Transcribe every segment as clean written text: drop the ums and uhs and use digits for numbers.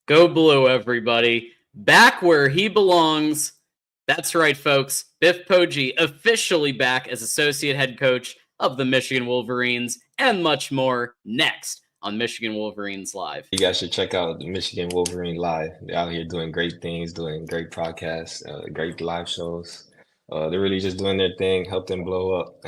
Go Blue, everybody. Back where he belongs. That's right, folks. Biff Poggi officially back as associate head coach of the Michigan Wolverines, and much more next on Michigan Wolverines Live. You guys should check out the Michigan Wolverine Live. They're out here doing great things, doing great podcasts, great live shows. They're really just doing their thing, help them blow up.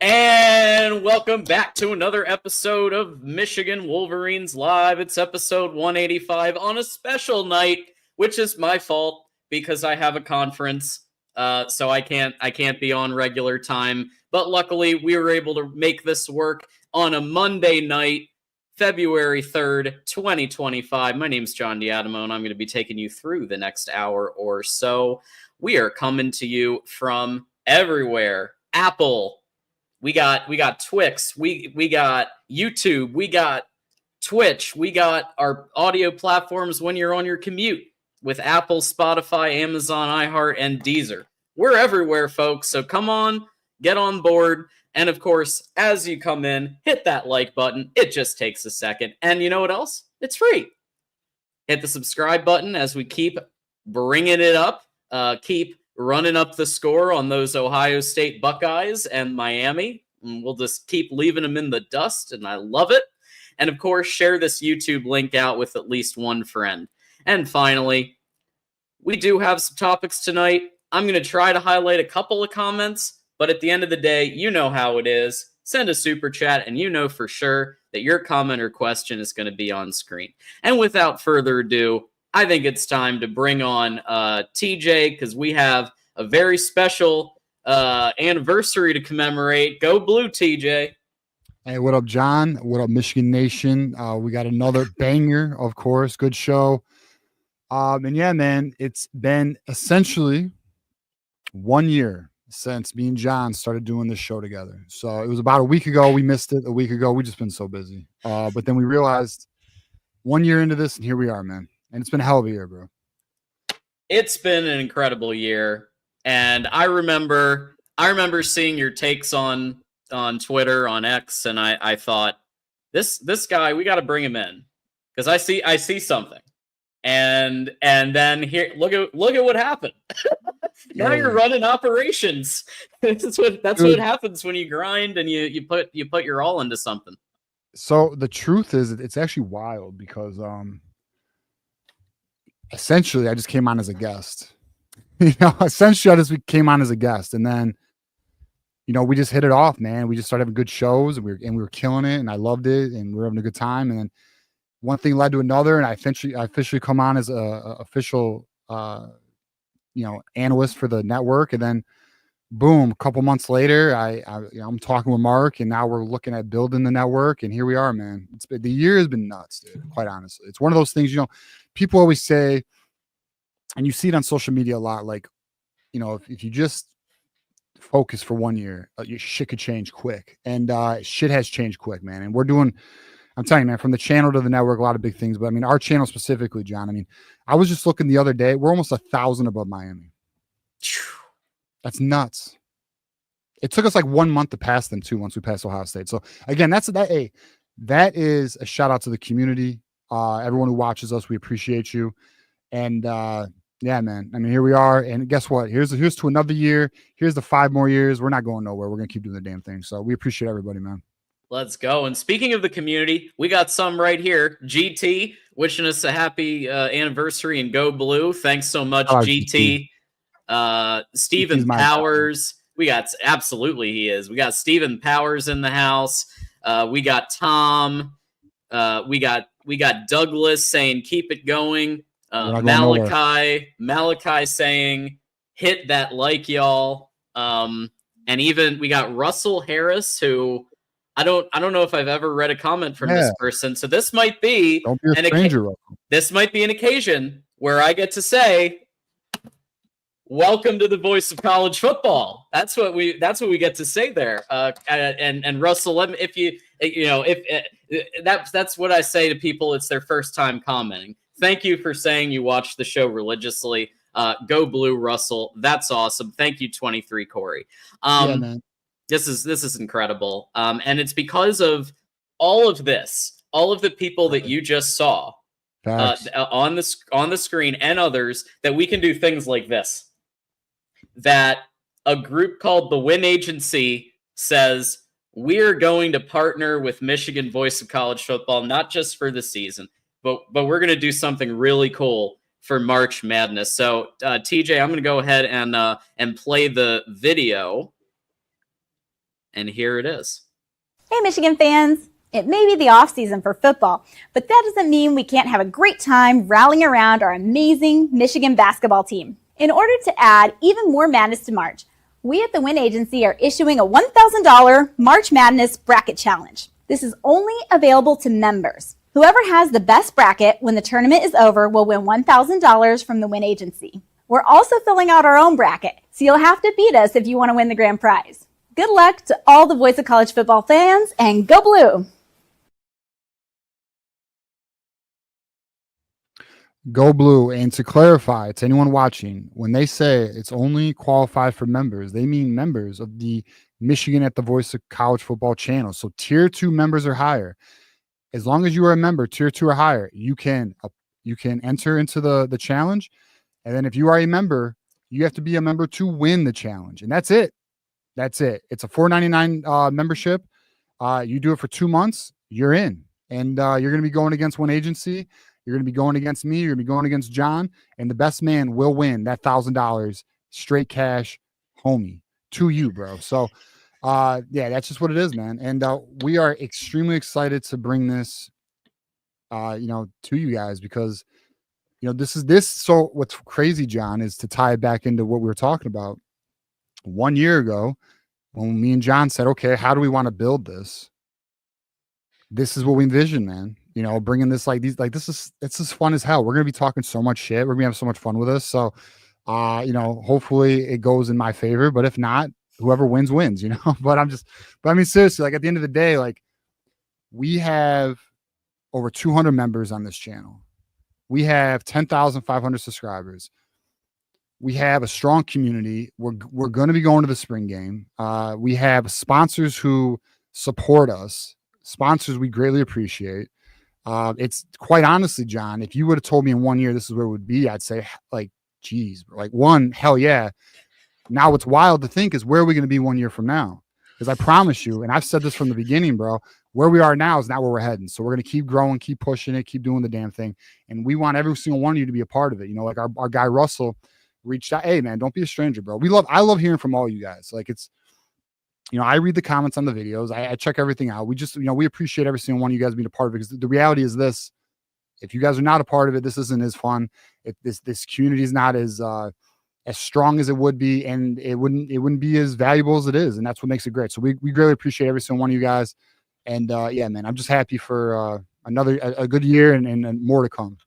And welcome back to another episode of Michigan Wolverines Live. It's episode 185 on a special night, which is my fault because I have a conference, so I can't be on regular time. But luckily, we were able to make this work on a Monday night, February 3rd, 2025. My name's John Diadamo, and I'm going to be taking you through the next hour or so. We are coming to you from everywhere. Apple. We got Twix, we got YouTube, we got Twitch, we got our audio platforms when you're on your commute with Apple, Spotify, Amazon, iHeart, and Deezer. We're everywhere, folks, so come on, get on board. And of course, as you come in, hit that like button. It just takes a second. And you know what else? It's free. Hit the subscribe button as we keep bringing it up, keep running up the score on those Ohio State Buckeyes and Miami. And we'll just keep leaving them in the dust, and I love it. And of course, share this YouTube link out with at least one friend. And finally, we do have some topics tonight. I'm going to try to highlight a couple of comments, but at the end of the day, you know how it is. Send a super chat, and you know for sure that your comment or question is going to be on screen. And without further ado, I think it's time to bring on TJ, because we have a very special anniversary to commemorate. Go Blue, TJ. Hey, what up, John? What up, Michigan Nation? We got another banger, of course. Good show. And yeah, man, it's been essentially 1 year since me and John started doing this show together. So it was about a week ago. We missed it a week ago. We've just been so busy. But then we realized 1 year into this, and here we are, man. And it's been a hell of a year, bro. It's been an incredible year. And I remember seeing your takes on Twitter, on X, and I thought, this guy, we got to bring him in. Because I see something. And then here, look at what happened. Now you're running operations. That's what happens when you grind and you put your all into something. So the truth is, it's actually wild because essentially, I just came on as a guest. Essentially, I just came on as a guest, and then, we just hit it off, man. We just started having good shows, and we were killing it, and I loved it, and we were having a good time. And then one thing led to another, and I officially come on as a official, analyst for the network, and then, boom, a couple months later, I'm talking with Mark, and now we're looking at building the network, and here we are, man. The year has been nuts, dude. Quite honestly, it's one of those things. People always say, and you see it on social media a lot, like, if you just focus for 1 year, your shit could change quick, and shit has changed quick, man. And I'm telling you, man, from the channel to the network, a lot of big things. But I mean, our channel specifically, John. I was just looking the other day. We're almost 1,000 above Miami. That's nuts. It took us like 1 month to pass them too, once we passed Ohio State. So again, that is a shout out to the community. Everyone who watches us, we appreciate you. And yeah, man. Here we are. And guess what? Here's to another year. Here's the 5 more years. We're not going nowhere. We're gonna keep doing the damn thing. So we appreciate everybody, man. Let's go. And speaking of the community, we got some right here. GT wishing us a happy anniversary and Go Blue. Thanks so much, GT. Stephen Powers. Absolutely he is. We got Stephen Powers in the house. We got Tom. We got Douglas saying keep it going. Malachi saying hit that like, y'all. And even we got Russell Harris, who I don't know if I've ever read a comment from this person. So this might be a stranger. This might be an occasion where I get to say, welcome to the voice of college football. That's what we get to say there. And Russell, that's what I say to people. It's their first time commenting. Thank you for saying you watch the show religiously. Go Blue, Russell. That's awesome. Thank you, 23 Corey. Yeah, man. this is incredible. And it's because of all of this, all of the people that you just saw on the screen and others, that we can do things like this. That a group called the Win Agency says, we're going to partner with Michigan Voice of College Football, not just for the season, but we're going to do something really cool for March Madness. So, TJ, I'm going to go ahead and play the video. And here it is. Hey, Michigan fans. It may be the off season for football, but that doesn't mean we can't have a great time rallying around our amazing Michigan basketball team. In order to add even more madness to March, we at the Win Agency are issuing a $1,000 March Madness Bracket Challenge. This is only available to members. Whoever has the best bracket when the tournament is over will win $1,000 from the Win Agency. We're also filling out our own bracket, so you'll have to beat us if you want to win the grand prize. Good luck to all the Voice of College Football fans, and go blue! Go blue. And to clarify to anyone watching, when they say it's only qualified for members, they mean members of the Michigan at the Voice of College Football channel. So tier 2 members or higher. As long as you are a member, tier 2 or higher, you can enter into the challenge. And then if you are a member, you have to be a member to win the challenge. And that's it. That's it. It's a $4.99 membership. You do it for 2 months, you're in. And you're going to be going against One Agency. You're going to be going against me. You're going to be going against John. And the best man will win that $1,000 straight cash, homie, to you, bro. So, yeah, that's just what it is, man. And we are extremely excited to bring this, to you guys, because, this. So what's crazy, John, is to tie it back into what we were talking about 1 year ago when me and John said, okay, how do we want to build this? This is what we envisioned, man. Bringing this it's just fun as hell. We're going to be talking so much shit. We're going to have so much fun with this. So, hopefully it goes in my favor, but if not, whoever wins, but I mean, seriously, like at the end of the day, like we have over 200 members on this channel. We have 10,500 subscribers. We have a strong community. We're going to be going to the spring game. We have sponsors who support us, sponsors we greatly appreciate. It's quite honestly, John, if you would have told me in 1 year this is where it would be, I'd say, like, geez, like hell yeah. Now what's wild to think is, where are we going to be 1 year from now? Because I promise you, and I've said this from the beginning, bro, where we are now is not where we're heading. So we're going to keep growing, keep pushing it, keep doing the damn thing. And we want every single one of you to be a part of it. Like our guy Russell reached out. Hey man, don't be a stranger, bro. I love hearing from all you guys. Like it's, I read the comments on the videos. I check everything out. We just, we appreciate every single one of you guys being a part of it, because the reality is this: if you guys are not a part of it, this isn't as fun. If this community is not as strong as it would be, and it wouldn't be as valuable as it is. And that's what makes it great. So we greatly appreciate every single one of you guys. And yeah, man, I'm just happy for a good year and more to come.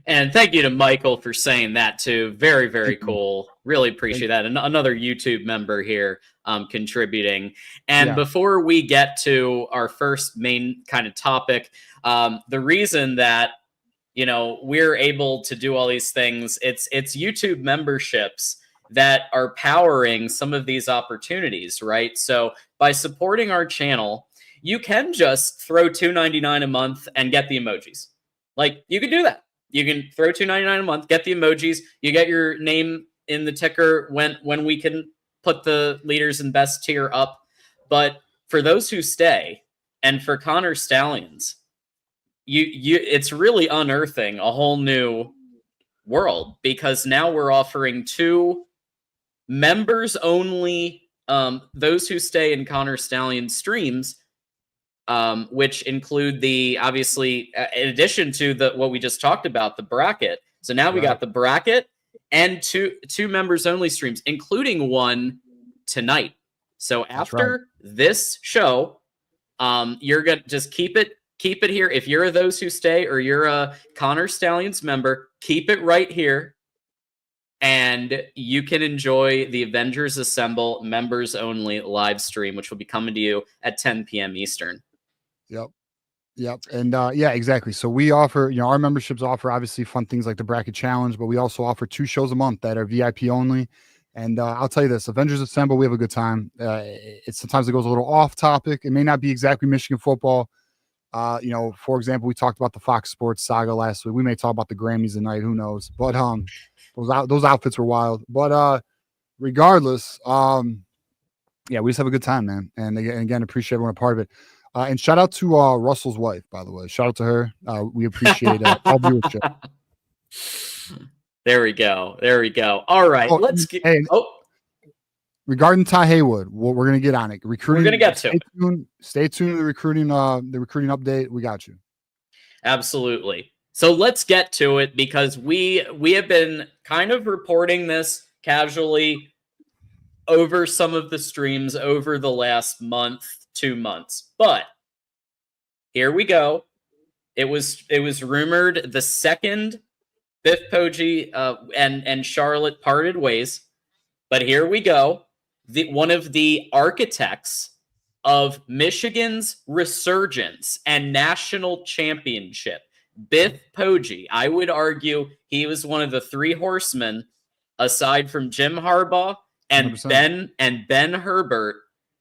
And thank you to Michael for saying that too. Very, very cool. Really appreciate that. And another YouTube member here contributing. And before we get to our first main kind of topic, the reason that, we're able to do all these things, it's YouTube memberships that are powering some of these opportunities, right? So by supporting our channel, you can just throw $2.99 a month and get the emojis. Like, you can do that. You can throw $2.99 a month, get the emojis. You get your name in the ticker when we can put the leaders and best tier up. But for those who stay, and for Connor Stallions, it's really unearthing a whole new world, because now we're offering 2 members only, those who stay in Connor Stallions streams, which include obviously, in addition to what we just talked about, the bracket. So now we got the bracket and two members only streams, including one tonight. So after this show, you're going to just keep it here. If you're those who stay, or you're a Connor Stallions member, keep it right here. And you can enjoy the Avengers Assemble members only live stream, which will be coming to you at 10 p.m. Eastern. Yep. And yeah, exactly. So we offer, our memberships offer obviously fun things like the bracket challenge, but we also offer 2 shows a month that are VIP only. And I'll tell you this: Avengers Assemble, we have a good time. Sometimes it goes a little off topic. It may not be exactly Michigan football. For example, we talked about the Fox Sports saga last week. We may talk about the Grammys tonight. Who knows? But those outfits were wild. But regardless, yeah, we just have a good time, man. And again, appreciate everyone a part of it. And shout out to Russell's wife, by the way. Shout out to her. We appreciate all viewership. There we go. All right, let's get. Hey, regarding Ty Haywood, we're gonna get on it. Recruiting. We're gonna get to it. Stay tuned to the recruiting update. We got you. Absolutely. So let's get to it, because we have been kind of reporting this casually over some of the streams over the last month, 2 months. But here we go. It was rumored the second Biff, Poggi and Charlotte parted ways. But here we go. One of the architects of Michigan's resurgence and national championship, Biff Poggi. I would argue he was one of the three horsemen, aside from Jim Harbaugh and 100%. Ben Herbert.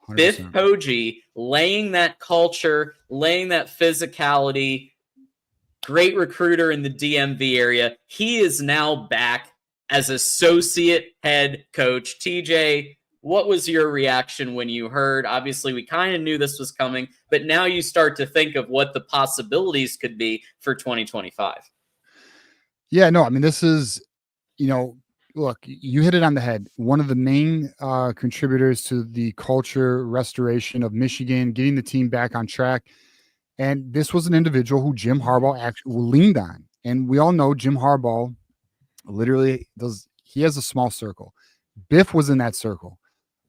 100%. Biff Poggi laying that culture, laying that physicality. Great recruiter in the DMV area. He is now back as associate head coach. TJ, what was your reaction when you heard? Obviously, we kind of knew this was coming, but now you start to think of what the possibilities could be for 2025. Yeah, no, I mean, this is, look, you hit it on the head. One of the main contributors to the culture restoration of Michigan, getting the team back on track. And this was an individual who Jim Harbaugh actually leaned on. And we all know Jim Harbaugh literally he has a small circle. Biff was in that circle.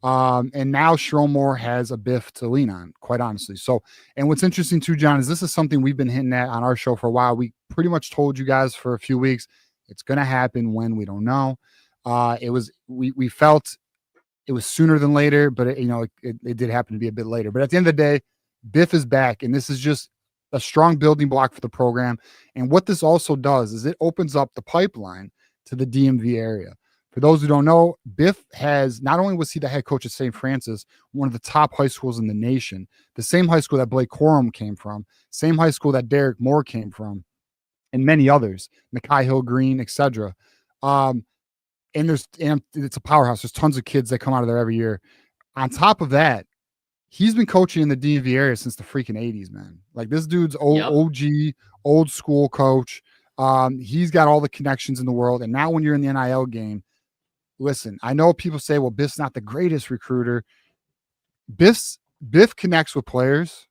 And now Sherrone Moore has a Biff to lean on, quite honestly. So, and what's interesting too, John, is this is something we've been hinting at on our show for a while. We pretty much told you guys for a few weeks, it's going to happen when we don't know. We felt it was sooner than later, but it did happen to be a bit later. But at the end of the day, Biff is back, and this is just a strong building block for the program. And what this also does is it opens up the pipeline to the DMV area. For those who don't know, Biff not only was he the head coach at St. Francis, one of the top high schools in the nation, the same high school that Blake Corum came from, same high school that Derek Moore came from, and many others, Nakai Hill Green, etc. And it's a powerhouse. There's tons of kids that come out of there every year. On top of that, he's been coaching in the DMV area since the freaking 80s, man. Like, this dude's OG, old school coach. He's got all the connections in the world. And now when you're in the NIL game, listen, I know people say, well, Biff's not the greatest recruiter. Biff connects with players,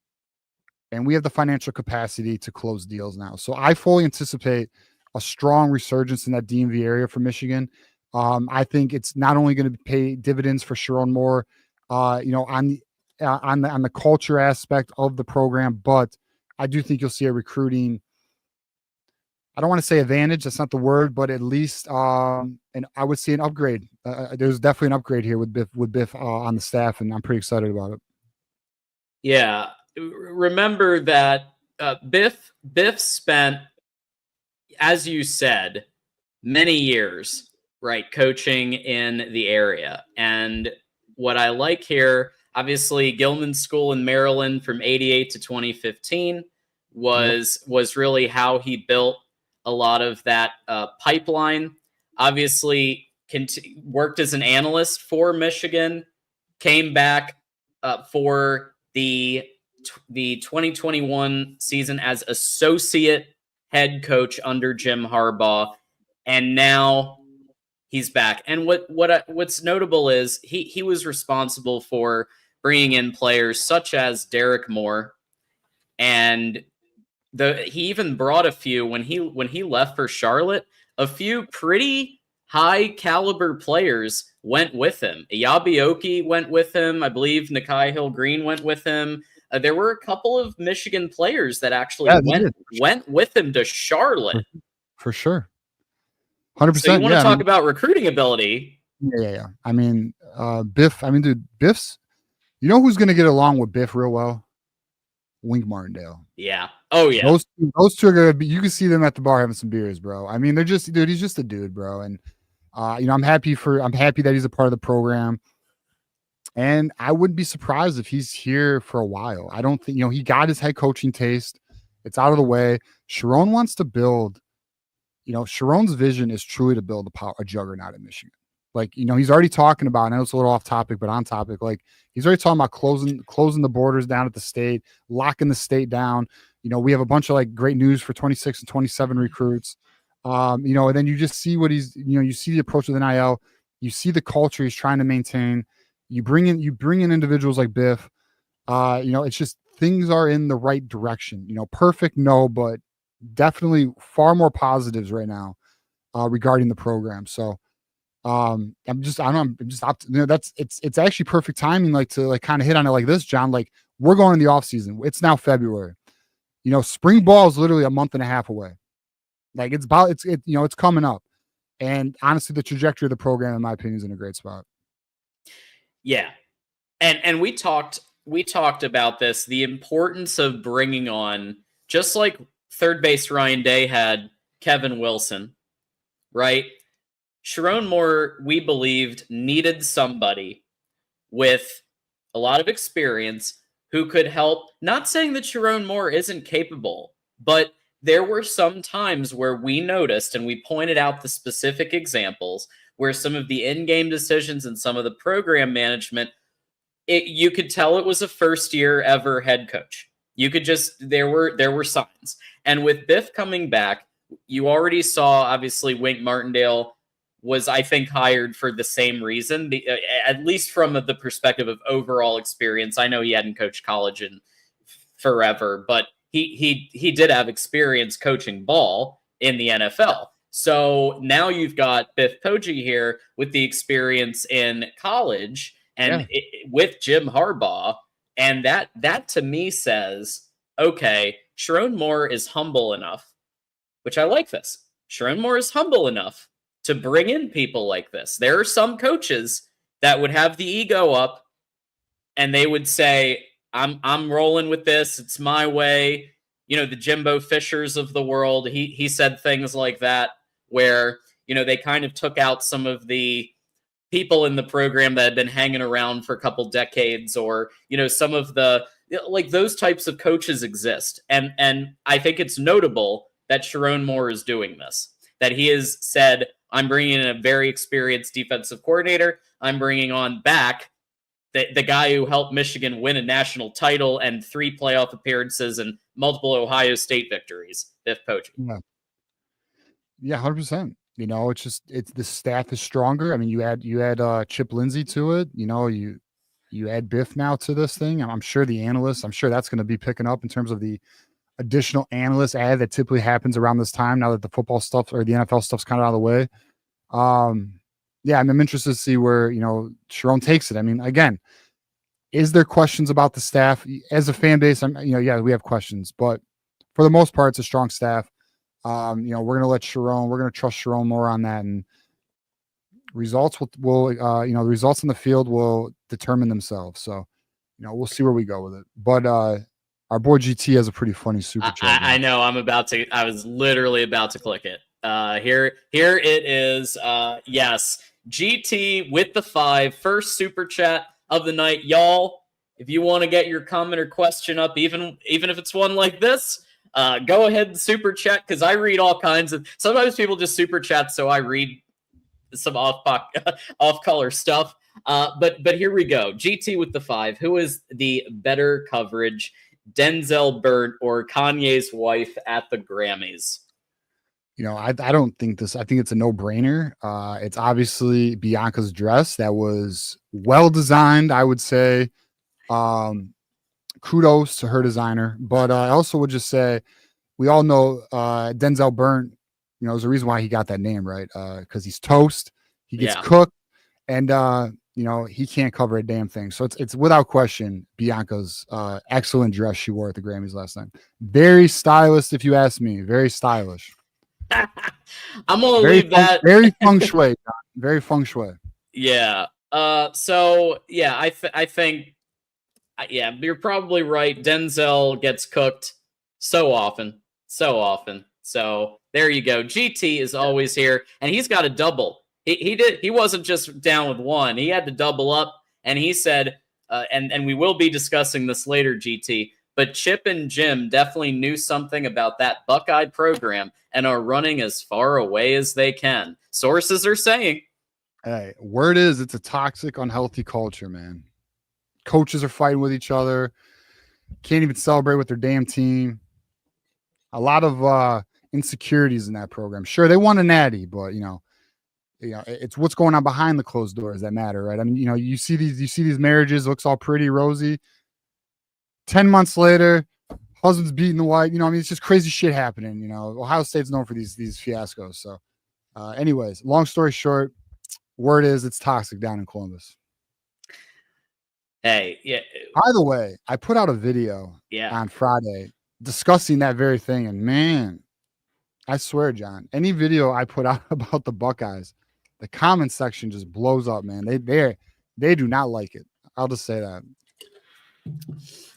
and we have the financial capacity to close deals now. So I fully anticipate a strong resurgence in that DMV area for Michigan. I think it's not only going to pay dividends for Sherrone Moore, on the culture aspect of the program, but I do think you'll see a recruiting. I don't want to say advantage. That's not the word, but at least, and I would see an upgrade. There's definitely an upgrade here with Biff on the staff, and I'm pretty excited about it. Yeah, remember that Biff spent, as you said, many years, right, coaching in the area. And what I like here, obviously, Gilman School in Maryland from 88 to 2015 was really how he built a lot of that pipeline. Obviously, worked as an analyst for Michigan, came back for the 2021 season as associate head coach under Jim Harbaugh, and now he's back. And what's notable is he was responsible for bringing in players such as Derek Moore, and he even brought a few when he left for Charlotte. A few pretty high caliber players went with him. Yabioki went with him. I believe Nakai Hill Green went with him. There were a couple of Michigan players that actually went with him to Charlotte. For sure. 100%. So you want to talk about recruiting ability? Yeah. I mean, Biff. I mean, dude, Biff's. You know who's going to get along with Biff real well? Wink Martindale. Yeah. Oh yeah. Those two are going to be. You can see them at the bar having some beers, bro. I mean, they're just, dude. He's just a dude, bro. And I'm happy that he's a part of the program. And I wouldn't be surprised if he's here for a while. I don't think, he got his head coaching taste. It's out of the way. Sharon wants to build, Sharon's vision is truly to build a juggernaut in Michigan. Like, he's already talking about, I know it's a little off topic, but on topic, like he's already talking about closing the borders down at the state, locking the state down. We have a bunch of like great news for 26 and 27 recruits. And then you just see what you see the approach with NIL, you see the culture he's trying to maintain. You bring in individuals like Biff. It's just things are in the right direction. Perfect, no, but definitely far more positives right now regarding the program. So it's actually perfect timing, like to like kind of hit on it like this, John. Like we're going in the off season. It's now February. Spring ball is literally a month and a half away. Like it's coming up. And honestly, the trajectory of the program, in my opinion, is in a great spot. Yeah. And we talked about this, the importance of bringing on, just like third base Ryan Day had Kevin Wilson, right? Sharon Moore, we believed, needed somebody with a lot of experience who could help. Not saying that Sharon Moore isn't capable, but there were some times where we noticed, and we pointed out the specific examples, where some of the in-game decisions and some of the program management, you could tell it was a first-year ever head coach. You could there were signs. And with Biff coming back, you already saw, obviously, Wink Martindale was, I think, hired for the same reason, at least from the perspective of overall experience. I know he hadn't coached college in forever, but he did have experience coaching ball in the NFL. So now you've got Biff Poggi here with the experience in college and with Jim Harbaugh. And that to me says, okay, Sharon Moore is humble enough, which I like this. Sharon Moore is humble enough to bring in people like this. There are some coaches that would have the ego up and they would say, I'm rolling with this. It's my way. The Jimbo Fishers of the world. He said things like that where, they kind of took out some of the people in the program that had been hanging around for a couple decades, or, some of the, like, those types of coaches exist. And I think it's notable that Sharon Moore is doing this, that he has said, I'm bringing in a very experienced defensive coordinator. I'm bringing on back the guy who helped Michigan win a national title and 3 playoff appearances and multiple Ohio State victories, Biff Poggi. Yeah, 100%. It's the staff is stronger. I mean, you add Chip Lindsey to it. You add Biff now to this thing. I'm sure the analysts, that's going to be picking up in terms of the additional analyst ad that typically happens around this time, now that the football stuff or the NFL stuff's kind of out of the way. I'm interested to see where, Sharon takes it. I mean, again, is there questions about the staff as a fan base? We have questions, but for the most part, it's a strong staff. We're going to we're going to trust Sharon more on that, and results will the results in the field will determine themselves. So, we'll see where we go with it. But, our boy GT has a pretty funny super chat. I know. I was literally about to click it. Here it is. Yes. GT with the 5, first super chat of the night. Y'all, if you want to get your comment or question up, even if it's one like this, go ahead and super chat, because I read all kinds of, sometimes people just super chat, so I read some off-color stuff. But here we go. GT with the 5. Who is the better coverage, Denzel Burnt or Kanye's wife at the Grammys? I don't think this. I think it's a no-brainer. It's obviously Bianca's dress that was well designed, I would say. Kudos to her designer. But I also would just say, we all know Denzel Burnt, there's a reason why he got that name, right? Because he's toast. He gets cooked, and he can't cover a damn thing. So it's without question Bianca's excellent dress she wore at the Grammys last night. Very stylish, if you ask me. Very stylish. I'm gonna leave that. Very feng shui. John. Very feng shui. Yeah. So yeah, I think you're probably right. Denzel gets cooked so often. So there you go. GT is always here, and he's got a double. He wasn't just down with one. He had to double up, and he said, and we will be discussing this later, GT. But Chip and Jim definitely knew something about that Buckeye program and are running as far away as they can. Sources are saying. Hey, word is it's a toxic, unhealthy culture, man. Coaches are fighting with each other. Can't even celebrate with their damn team. A lot of insecurities in that program. Sure, they won a natty, but it's what's going on behind the closed doors that matter, right? I mean, you see these marriages, looks all pretty rosy. 10 months later, husband's beating the wife. It's just crazy shit happening. Ohio State's known for these fiascos. So, anyways, long story short, word is it's toxic down in Columbus. Hey, yeah. By the way, I put out a video on Friday discussing that very thing, and man, I swear, John, any video I put out about the Buckeyes, the comment section just blows up, man. They do not like it. I'll just say that.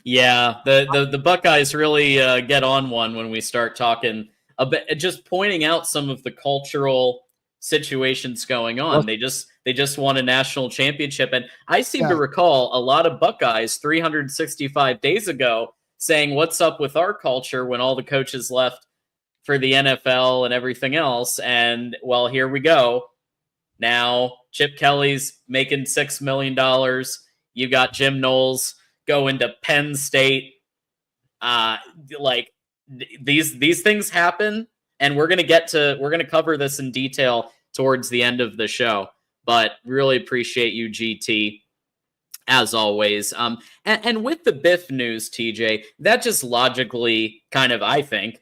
Yeah, the Buckeyes really get on one when we start talking a bit, just pointing out some of the cultural situations going on. They just won a national championship, and I seem to recall a lot of Buckeyes 365 days ago saying, "What's up with our culture?" when all the coaches left for the NFL and everything else. And well, here we go. Now Chip Kelly's making $6 million. You got Jim Knowles going to Penn State. These things happen, and we're gonna cover this in detail towards the end of the show. But really appreciate you, GT, as always. And with the Biff news, TJ, that just logically kind of, I think,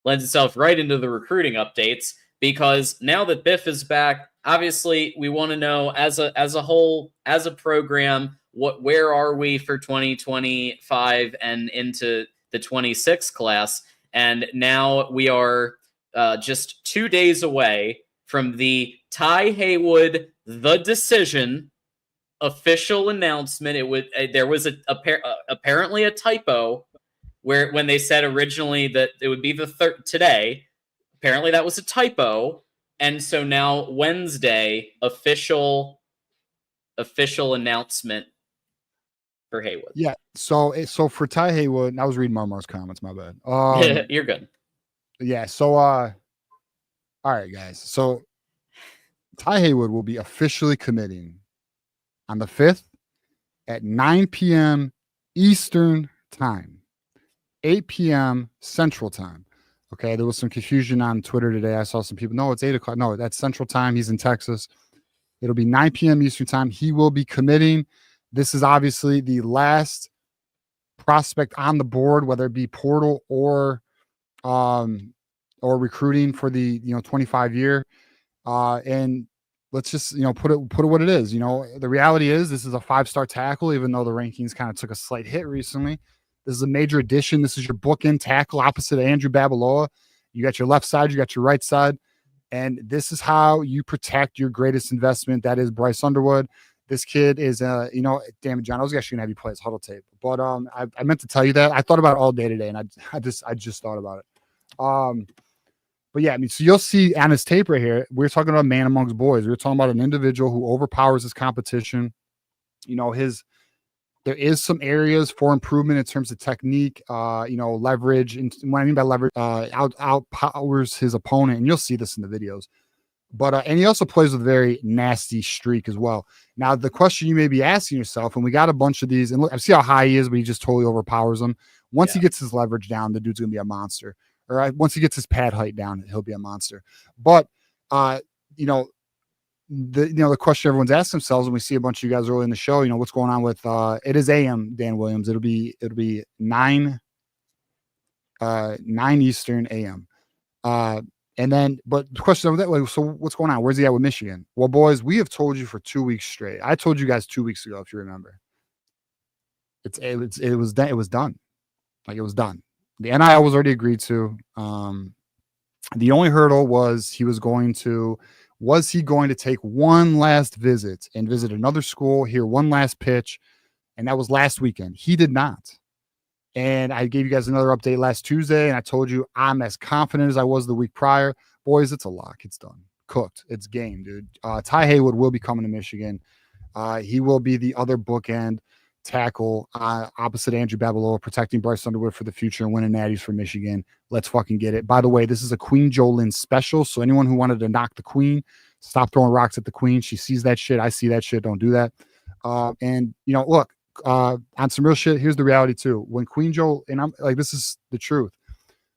lends itself right into the recruiting updates, because now that Biff is back, obviously we want to know as a whole, as a program, where are we for 2025 and into the 26 class? And now we are just 2 days away from the Ty Haywood The Decision official announcement. There was apparently a typo where when they said originally that it would be the third today. Apparently that was a typo, and so now Wednesday official announcement for Haywood. Yeah. So for Ty Haywood, I was reading Marmar's comments. My bad. You're good. Yeah. So all right, guys. So Ty Haywood will be officially committing on the 5th at 9 p.m. Eastern time, 8 p.m. Central time. Okay. There was some confusion on Twitter today. I saw some people, no, it's 8 o'clock. No, that's Central time. He's in Texas. It'll be 9 p.m. Eastern time. He will be committing. This is obviously the last prospect on the board, whether it be portal or recruiting for the 25 year. And let's just put it what it is. The reality is this is a 5-star tackle, even though the rankings kind of took a slight hit recently. This is a major addition. This is your bookend tackle opposite of Andrew Babaloa. You got your left side, you got your right side, and this is how you protect your greatest investment. That is Bryce Underwood. This kid is, damn it, John, I was actually gonna have you play his huddle tape, but I meant to tell you that. I thought about it all day today, and I just thought about it. But yeah, I mean, so you'll see on his tape right here, we're talking about a man amongst boys. We're talking about an individual who overpowers his outpowers. There is some areas for improvement in terms of technique, leverage. And what I mean by leverage, outpowers his opponent, and you'll see this in the videos. But and he also plays with a very nasty streak as well. Now, the question you may be asking yourself, and we got a bunch of these, and look, I see how high he is, but he just totally overpowers them. Once he gets his leverage down, the dude's gonna be a monster. All right. Once he gets his pad height down, he'll be a monster. But the question everyone's asking themselves when we see a bunch of you guys early in the show, what's going on with it is AM Dan Williams. It'll be 9 Eastern AM. And then, but the question of that, so what's going on? Where's he at with Michigan? Well, boys, we have told you for 2 weeks straight. I told you guys 2 weeks ago, if you remember. It was done. It was done. Like, it was done. The NIL was already agreed to. The only hurdle was he going to take one last visit and visit another school, hear one last pitch, and that was last weekend. He did not. And I gave you guys another update last Tuesday, and I told you I'm as confident as I was the week prior. Boys, it's a lock. It's done. cooked. It's game, dude. Ty Haywood will be coming to Michigan. He will be the other bookend tackle opposite Andrew Babalola, protecting Bryce Underwood for the future and winning natties for Michigan. Let's fucking get it. By the way, this is a Queen Jolyn special, so anyone who wanted to knock the Queen, stop throwing rocks at the Queen. She sees that shit. I see that shit. Don't do that. And, you know, look, on some real shit, here's the reality too. When Queen Joe, and I'm like, this is the truth.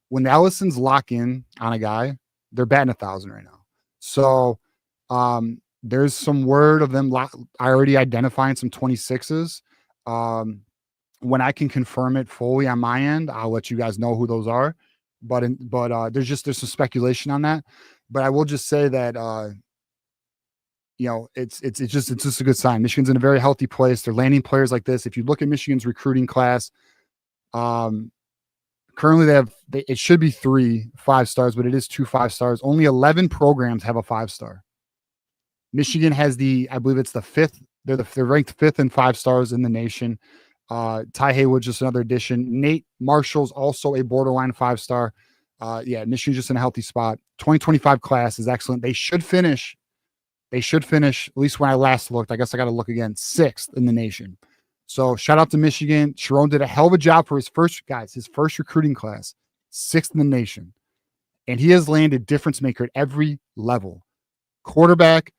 When the Ellisons lock in on a guy, they're batting 1,000 right now. So there's some word of them already identifying some 26s. When I can confirm it fully on my end, I'll let you guys know who those are. But there's some speculation on that. But I will just say that you know, it's just a good sign. Michigan's in a very healthy place. They're landing players like this. If you look at Michigan's recruiting class, currently it should be 3 5-stars, but it is 2 5-stars. Only 11 programs have a 5-star. Michigan has I believe it's the 5th. They're ranked 5th in 5-stars in the nation. Ty Haywood, just another addition. Nate Marshall's also a borderline 5-star. Yeah, Michigan's just in a healthy spot. 2025 class is excellent. They should finish, at least when I last looked, I guess I got to look again, 6th in the nation. So shout out to Michigan. Sharon did a hell of a job for his first recruiting class, 6th in the nation. And he has landed difference maker at every level. Quarterback,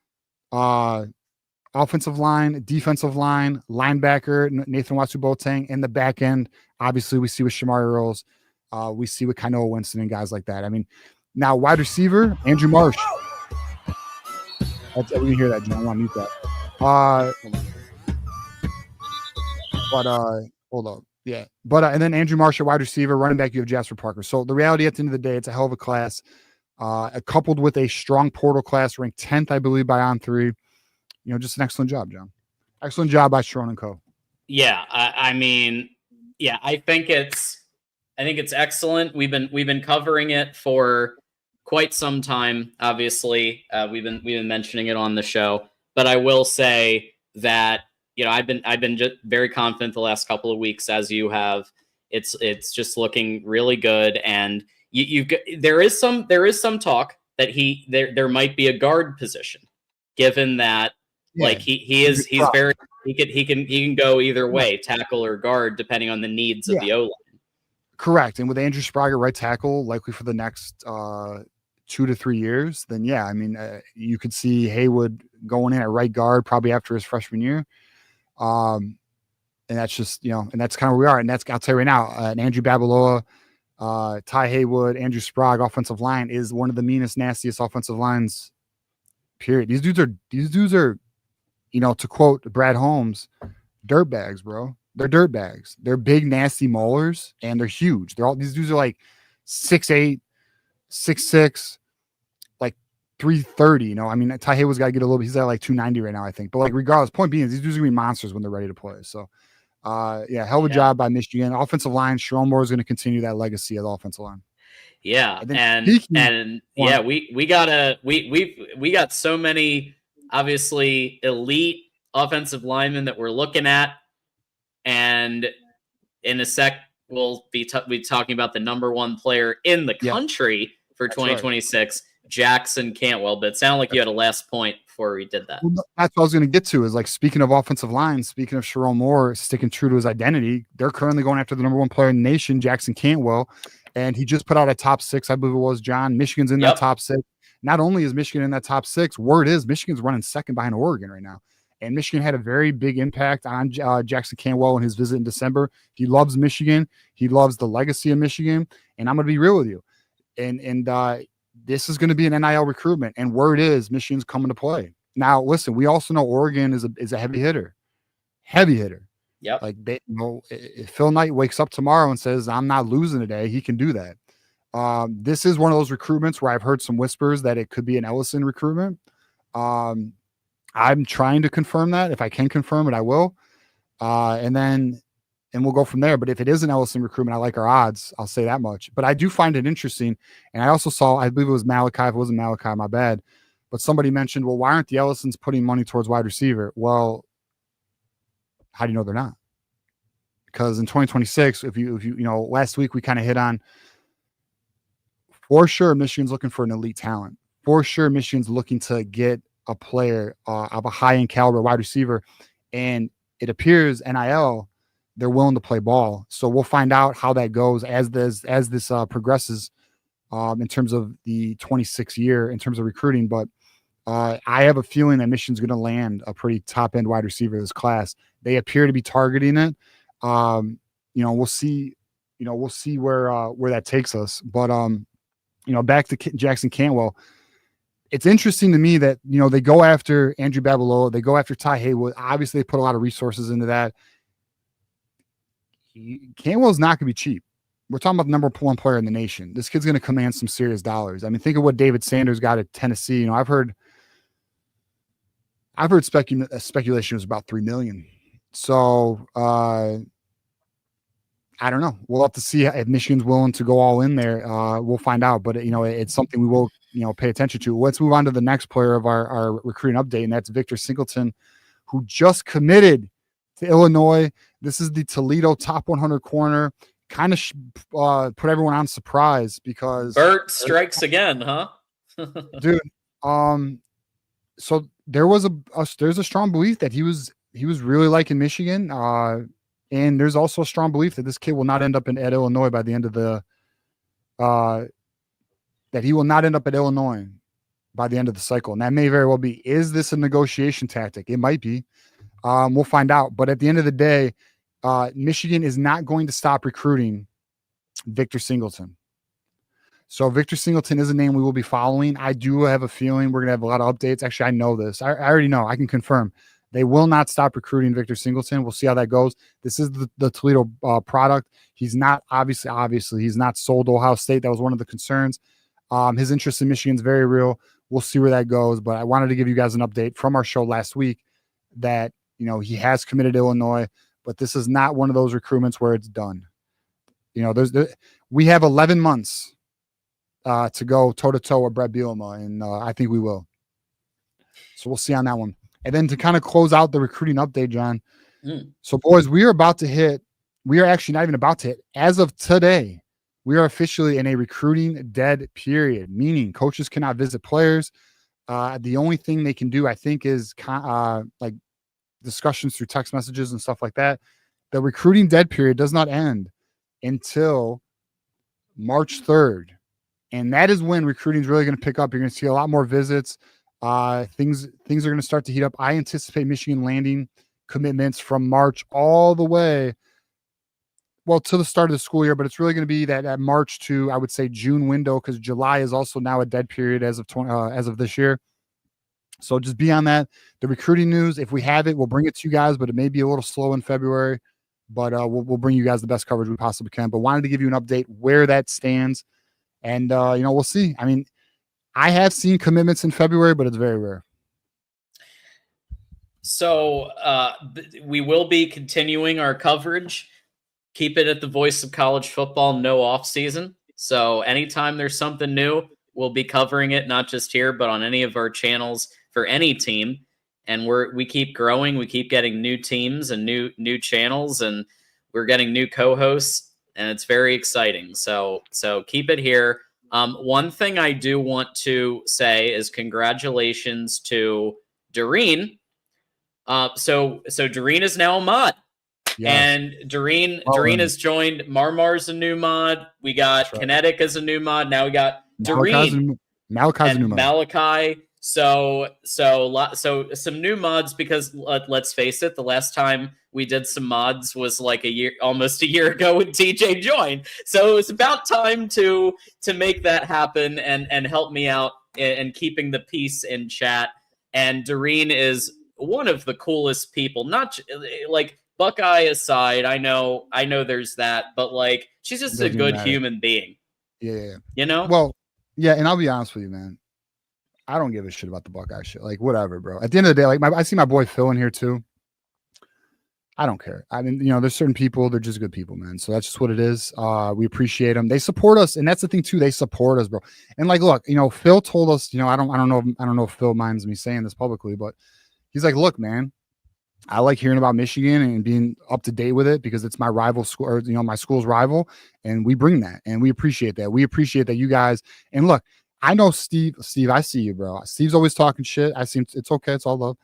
offensive line, defensive line, linebacker, Nathan Watsu-Boateng, and the back end. Obviously, we see with Shamari Earls. We see with Kainoa Winston and guys like that. I mean, now wide receiver, Andrew Marsh. We can hear that, John. I want to mute that. Hold up. Yeah. And then Andrew Marsh, wide receiver, running back, you have Jasper Parker. So the reality at the end of the day, it's a hell of a class. Coupled with a strong portal class, ranked 10th, I believe, by On3. You know, just an excellent job, John. Excellent job by Sharon and Co. Yeah, I mean, yeah, I think it's excellent. We've been covering it for quite some time. Obviously, we've been mentioning it on the show, but I will say that, you know, I've been just very confident the last couple of weeks, as you have. It's just looking really good, and there is some talk that there might be a guard position, given that like he can go either way, tackle or guard, depending on the needs of the O-line. Correct. And with Andrew Sprague, right tackle, likely for the next 2 to 3 years, then yeah, I mean, you could see Haywood going in at right guard probably after his freshman year. And that's just, you know, and that's kind of where we are. And I'll tell you right now, Andrew Babalola, Ty Haywood, Andrew Sprague, offensive line is one of the meanest, nastiest offensive lines, period. These dudes are, you know, to quote Brad Holmes, dirtbags, bro. They're dirtbags. They're big, nasty molars, and they're huge. These dudes are like 6'8", 6'6", like 330. You know, I mean, Ty Haywood's got to get a little bit. He's at like 290 right now, I think. But like, regardless, point being, these dudes are gonna be monsters when they're ready to play. So, yeah, hell of a job by Michigan. Offensive line, Sharon Moore is going to continue that legacy of the offensive line. Yeah, and yeah, we got so many obviously elite offensive linemen that we're looking at, and in a sec we'll be talking about the number 1 player in the country for 2026, Jackson Cantwell. But it sounded like you had a last point before we did that. Well, that's what I was going to get to, is like, speaking of offensive line, speaking of Sharon Moore sticking true to his identity, they're currently going after the number 1 player in the nation, Jackson Cantwell. And he just put out a top 6, I believe it was, John. Michigan's in that top 6. Not only is Michigan in that top 6, word is Michigan's running second behind Oregon right now. And Michigan had a very big impact on Jackson Cantwell in his visit in December. He loves Michigan. He loves the legacy of Michigan. And I'm going to be real with you. And this is going to be an NIL recruitment. And word is Michigan's coming to play. Now, listen, we also know Oregon is a heavy hitter. Heavy hitter. Yep. Like, they, you know, if Phil Knight wakes up tomorrow and says, I'm not losing today, he can do that. This is one of those recruitments where I've heard some whispers that it could be an Ellison recruitment. I'm trying to confirm that. If I can confirm it, I will. And we'll go from there. But if it is an Ellison recruitment, I like our odds. I'll say that much. But I do find it interesting. And I also saw, I believe it was Malachi. If it wasn't Malachi, my bad. But somebody mentioned, well, why aren't the Ellisons putting money towards wide receiver? Well, how do you know they're not? Because in 2026, if you know, last week we kind of hit on, for sure, Michigan's looking for an elite talent. for sure Michigan's looking to get a player of a high-end caliber wide receiver, and it appears NIL, they're willing to play ball. So we'll find out how that goes as this progresses in terms of the 26th year in terms of recruiting. But I have a feeling that Michigan's going to land a pretty top-end wide receiver this class. They appear to be targeting it. We'll see. We'll see where that takes us. But back to Jackson Cantwell. It's interesting to me that they go after Andrew Babalola, they go after Ty Haywood. Obviously, they put a lot of resources into that. Cantwell's not going to be cheap. We're talking about the number one player in the nation. This kid's going to command some serious dollars. I mean, think of what David Sanders got at Tennessee. I've heard speculation was about $3 million. So I don't know. We'll have to see if Michigan's willing to go all in there. We'll find out. But it's something we will pay attention to. Let's move on to the next player of our recruiting update, and that's Victor Singleton, who just committed to Illinois. This is the Toledo top 100 corner. Kind of put everyone on surprise because Bert strikes again, huh? Dude. So there's a strong belief that he was really liking Michigan. And there's also a strong belief that this kid will not end up at Illinois by the end of the that he will not end up at Illinois by the end of the cycle. And that may very well be. Is this a negotiation tactic? It might be. We'll find out. But at the end of the day, Michigan is not going to stop recruiting Victor Singleton. So Victor Singleton is a name we will be following. I do have a feeling we're going to have a lot of updates. Actually, I know this. I already know. I can confirm. They will not stop recruiting Victor Singleton. We'll see how that goes. This is the Toledo product. He's not obviously he's not sold to Ohio State. That was one of the concerns. His interest in Michigan is very real. We'll see where that goes. But I wanted to give you guys an update from our show last week that he has committed to Illinois, but this is not one of those recruitments where it's done. We have 11 months to go toe-to-toe with Brett Bielema, and I think we will. So we'll see on that one. And then to kind of close out the recruiting update, John. So, boys, we are actually not even about to hit. As of today, we are officially in a recruiting dead period, meaning coaches cannot visit players. The only thing they can do, I think, is like discussions through text messages and stuff like that. The recruiting dead period does not end until March 3rd. And that is when recruiting is really going to pick up. You're going to see a lot more visits. Things are going to start to heat up. I anticipate Michigan landing commitments from March all the way, to the start of the school year, but it's really going to be that March to, I would say, June window, because July is also now a dead period as of this year. So just be on that. The recruiting news, if we have it, we'll bring it to you guys, but it may be a little slow in February, but we'll bring you guys the best coverage we possibly can. But wanted to give you an update where that stands. And, we'll see. I mean, I have seen commitments in February, but it's very rare. So we will be continuing our coverage. Keep it at the Voice of College Football, no off season. So anytime there's something new, we'll be covering it, not just here, but on any of our channels for any team. And we keep growing. We keep getting new teams and new channels, and we're getting new co-hosts, and it's very exciting. So keep it here. One thing I do want to say is congratulations to Doreen. So Doreen is now a mod. Yes. And Doreen has joined. Marmar's a new mod. We got Kinetic as a new mod. Now we got Doreen. Malachi's a new mod. Malachi. So some new mods, because let's face it, the last time we did some mods was like almost a year ago when TJ joined. So it was about time to make that happen and help me out in keeping the peace in chat. And Doreen is one of the coolest people, not like Buckeye aside. I know there's that, but like she's just a good human being. Yeah. Well, yeah, and I'll be honest with you, man. I don't give a shit about the Buckeye shit. Like, whatever, bro. At the end of the day, like, I see my boy Phil in here too. I don't care. I mean, there's certain people, they're just good people, man. So that's just what it is. We appreciate them. They support us, and that's the thing too. They support us, bro. And like, look, Phil told us, I don't know if Phil minds me saying this publicly, but he's like, look, man, I like hearing about Michigan and being up to date with it because it's my rival school, or my school's rival, and we bring that, and we appreciate that. We appreciate that you guys. And look, I know Steve, I see you, bro. Steve's always talking shit. I see it's okay. It's all love.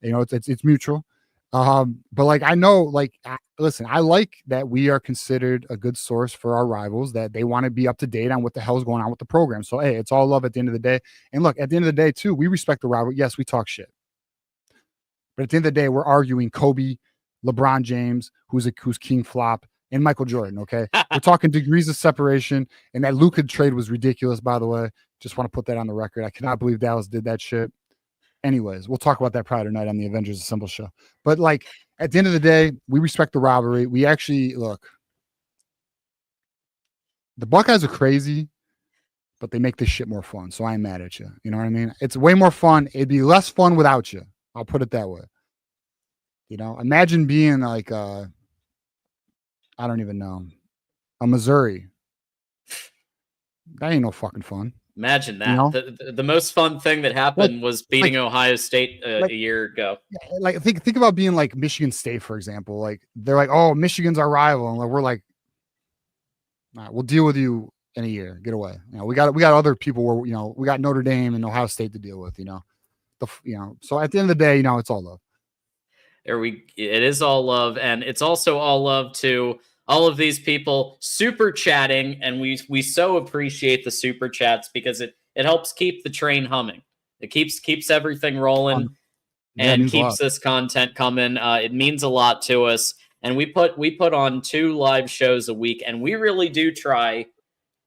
You know, it's mutual. But like, I know, like, listen, I like that we are considered a good source for our rivals, that they want to be up to date on what the hell's going on with the program. So, hey, it's all love at the end of the day. And look, at the end of the day, too, we respect the rival. Yes, we talk shit. But at the end of the day, we're arguing Kobe, LeBron James, who's King Flop, and Michael Jordan, okay? We're talking degrees of separation. And that Luka trade was ridiculous, by the way. Just want to put that on the record. I cannot believe Dallas did that shit. Anyways, we'll talk about that probably tonight on the Avengers Assemble show. But like, at the end of the day, we respect the rivalry. We actually, look, the Buckeyes are crazy, but they make this shit more fun. So I ain't mad at you. You know what I mean? It's way more fun. It'd be less fun without you. I'll put it that way. You know, imagine being like, I don't even know, a Missouri. That ain't no fucking fun. Imagine that. You know? The most fun thing that happened was beating Ohio State a year ago. Like think about being like Michigan State, for example. Like they're like, oh, Michigan's our rival, and like, we're like, all right, we'll deal with you in a year. Get away. You know, we got other people where, you know, we got Notre Dame and Ohio State to deal with. You know, so at the end of the day, you know, it's all love. It is all love, and it's also all love to all of these people super chatting, and we so appreciate the super chats because it helps keep the train humming. It keeps everything rolling and keeps this content coming. It means a lot to us, and we put on 2 live shows a week, and we really do try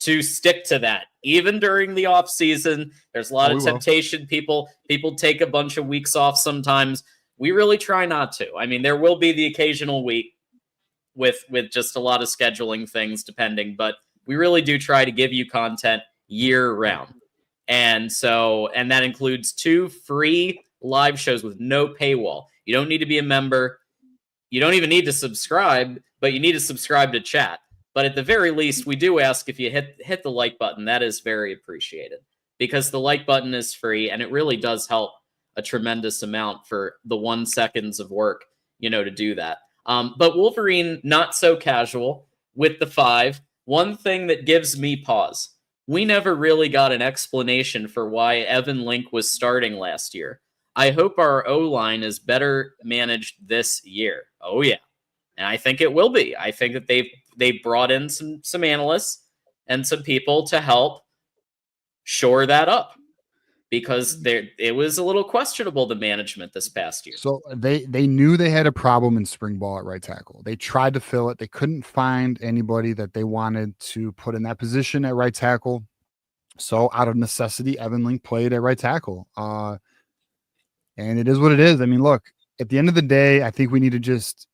to stick to that. Even during the off season, there's a lot of temptation. People take a bunch of weeks off sometimes. We really try not to. I mean, there will be the occasional week with just a lot of scheduling things depending, but we really do try to give you content year round. And that includes 2 free live shows with no paywall. You don't need to be a member. You don't even need to subscribe, but you need to subscribe to chat. But at the very least, we do ask if you hit the like button. That is very appreciated because the like button is free and it really does help a tremendous amount for the 1 seconds of work, you know, to do that. But Wolverine, not so casual with the 5. One thing that gives me pause. We never really got an explanation for why Evan Link was starting last year. I hope our O-line is better managed this year. Oh, yeah. And I think it will be. I think that they brought in some analysts and some people to help shore that up. Because it was a little questionable, the management this past year. So they knew they had a problem in spring ball at right tackle. They tried to fill it. They couldn't find anybody that they wanted to put in that position at right tackle. So out of necessity, Evan Link played at right tackle. And it is what it is. I mean, look, at the end of the day, I think we need to just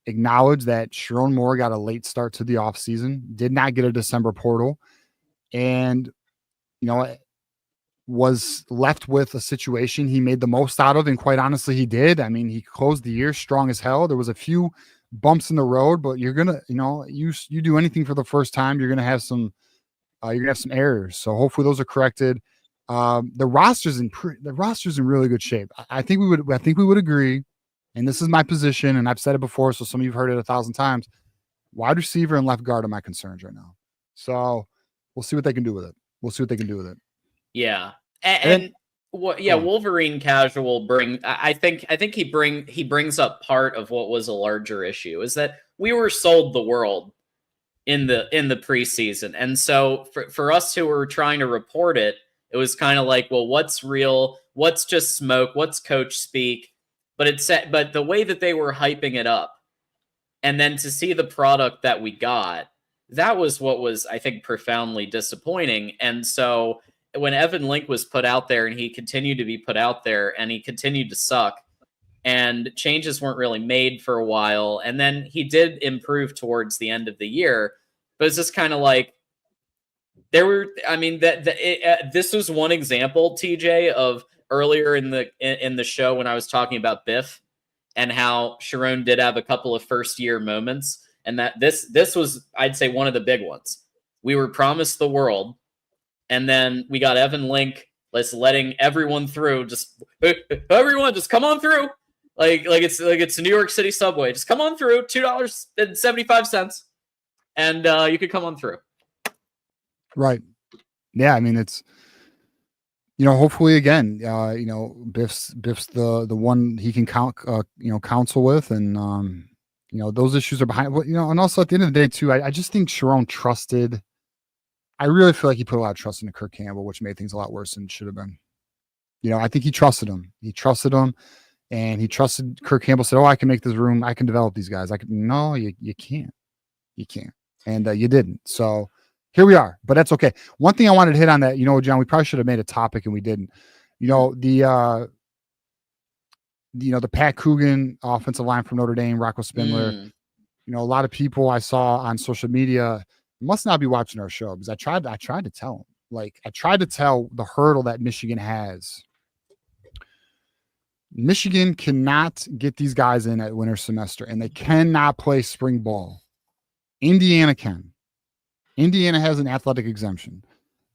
acknowledge that Sharon Moore got a late start to the offseason, did not get a December portal. And, you know, was left with a situation he made the most out of, and quite honestly, he did. I mean, he closed the year strong as hell. There was a few bumps in the road, but you're gonna, you know, you do anything for the first time, you're gonna have some errors. So hopefully those are corrected. The roster's in really good shape. I think we would agree, and this is my position, and I've said it before, so some of you've heard it 1,000 times. Wide receiver and left guard are my concerns right now. So we'll see what they can do with it. Yeah. And Wolverine casual I think he brings up part of what was a larger issue is that we were sold the world in the preseason. And so for us who were trying to report it, it was kind of like, well, what's real? What's just smoke? What's coach speak? But the way that they were hyping it up and then to see the product that we got, that was what was, I think, profoundly disappointing. And so when Evan Link was put out there and he continued to be put out there and he continued to suck and changes weren't really made for a while. And then he did improve towards the end of the year, but it's just kind of like this was one example, TJ, of earlier in the show when I was talking about Biff and how Sharon did have a couple of first year moments. And that this was, I'd say, one of the big ones. We were promised the world. And then we got Evan Link letting everyone through. Just everyone, just come on through. Like it's the New York City subway. Just come on through. $2.75, and you could come on through. Right. Yeah. I mean, it's hopefully again, Biff's the one he can counsel with, and those issues are behind. And also at the end of the day too, I just think Sharon trusted. I really feel like he put a lot of trust into Kirk Campbell, which made things a lot worse than it should have been. I think he trusted him. And he trusted Kirk Campbell. Said, "Oh, I can make this room. I can develop these guys." No, you can't. You can't, and you didn't. So here we are, but that's okay. One thing I wanted to hit on that, John, we probably should have made a topic and we didn't. The Pat Coogan offensive line from Notre Dame, Rocco Spindler. A lot of people I saw on social media must not be watching our show, because I tried to tell them, I tried to tell the hurdle that Michigan has. Michigan cannot get these guys in at winter semester, and they cannot play spring ball. Indiana can. Indiana has an athletic exemption.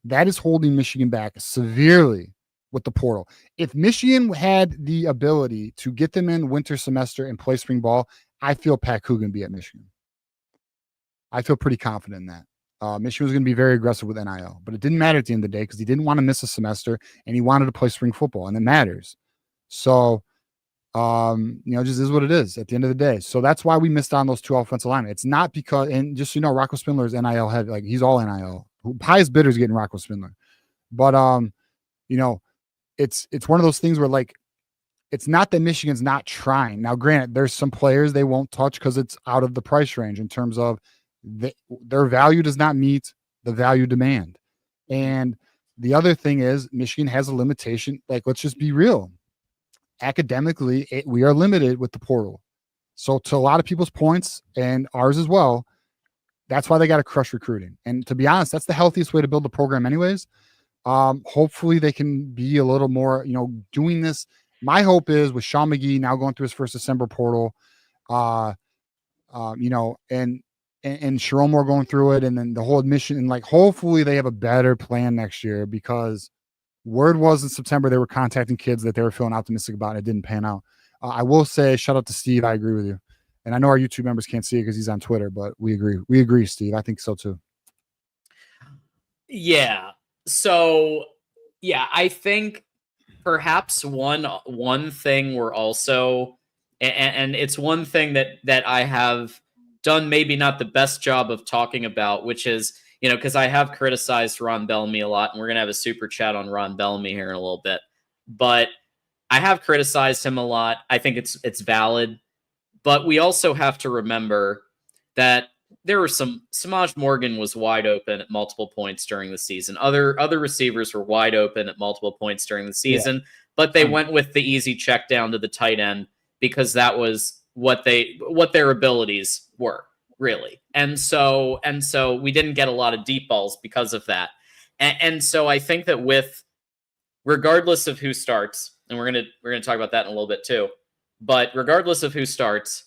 That is holding Michigan back severely with the portal. If Michigan had the ability to get them in winter semester and play spring ball, I feel Pat Coogan be at Michigan. I feel pretty confident in that. Michigan was going to be very aggressive with NIL, but it didn't matter at the end of the day because he didn't want to miss a semester and he wanted to play spring football, and it matters. So, it just is what it is at the end of the day. So that's why we missed on those two offensive linemen. It's not because, and just Rocco Spindler is NIL heavy, he's all NIL. Highest bidder is getting Rocco Spindler, but it's one of those things where it's not that Michigan's not trying. Now, granted, there's some players they won't touch because it's out of the price range in terms of their value does not meet the value demand. And the other thing is Michigan has a limitation. Let's just be real. Academically, we are limited with the portal. So to a lot of people's points, and ours as well, that's why they got to crush recruiting. And to be honest, that's the healthiest way to build the program anyways. Hopefully they can be a little more, doing this. My hope is with Sean McGee now going through his first December portal, and Sharon Moore going through it, and then the whole admission, and hopefully they have a better plan next year, because word was in September they were contacting kids that they were feeling optimistic about, and it didn't pan out. I will say, shout out to Steve. I agree with you. And I know our YouTube members can't see it because he's on Twitter, but we agree. We agree, Steve. I think so too. Yeah. So, yeah, I think perhaps one thing we're also, and it's one thing that I have done maybe not the best job of talking about, which is, because I have criticized Ron Bellamy a lot, and we're going to have a super chat on Ron Bellamy here in a little bit, but I have criticized him a lot. I think it's valid, but we also have to remember that there were Samaj Morgan was wide open at multiple points during the season. Other receivers were wide open at multiple points during the season, but they went with the easy check down to the tight end because that was what their abilities were, really. And so we didn't get a lot of deep balls because of that. And so I think that regardless of who starts, and we're gonna talk about that in a little bit too, but regardless of who starts,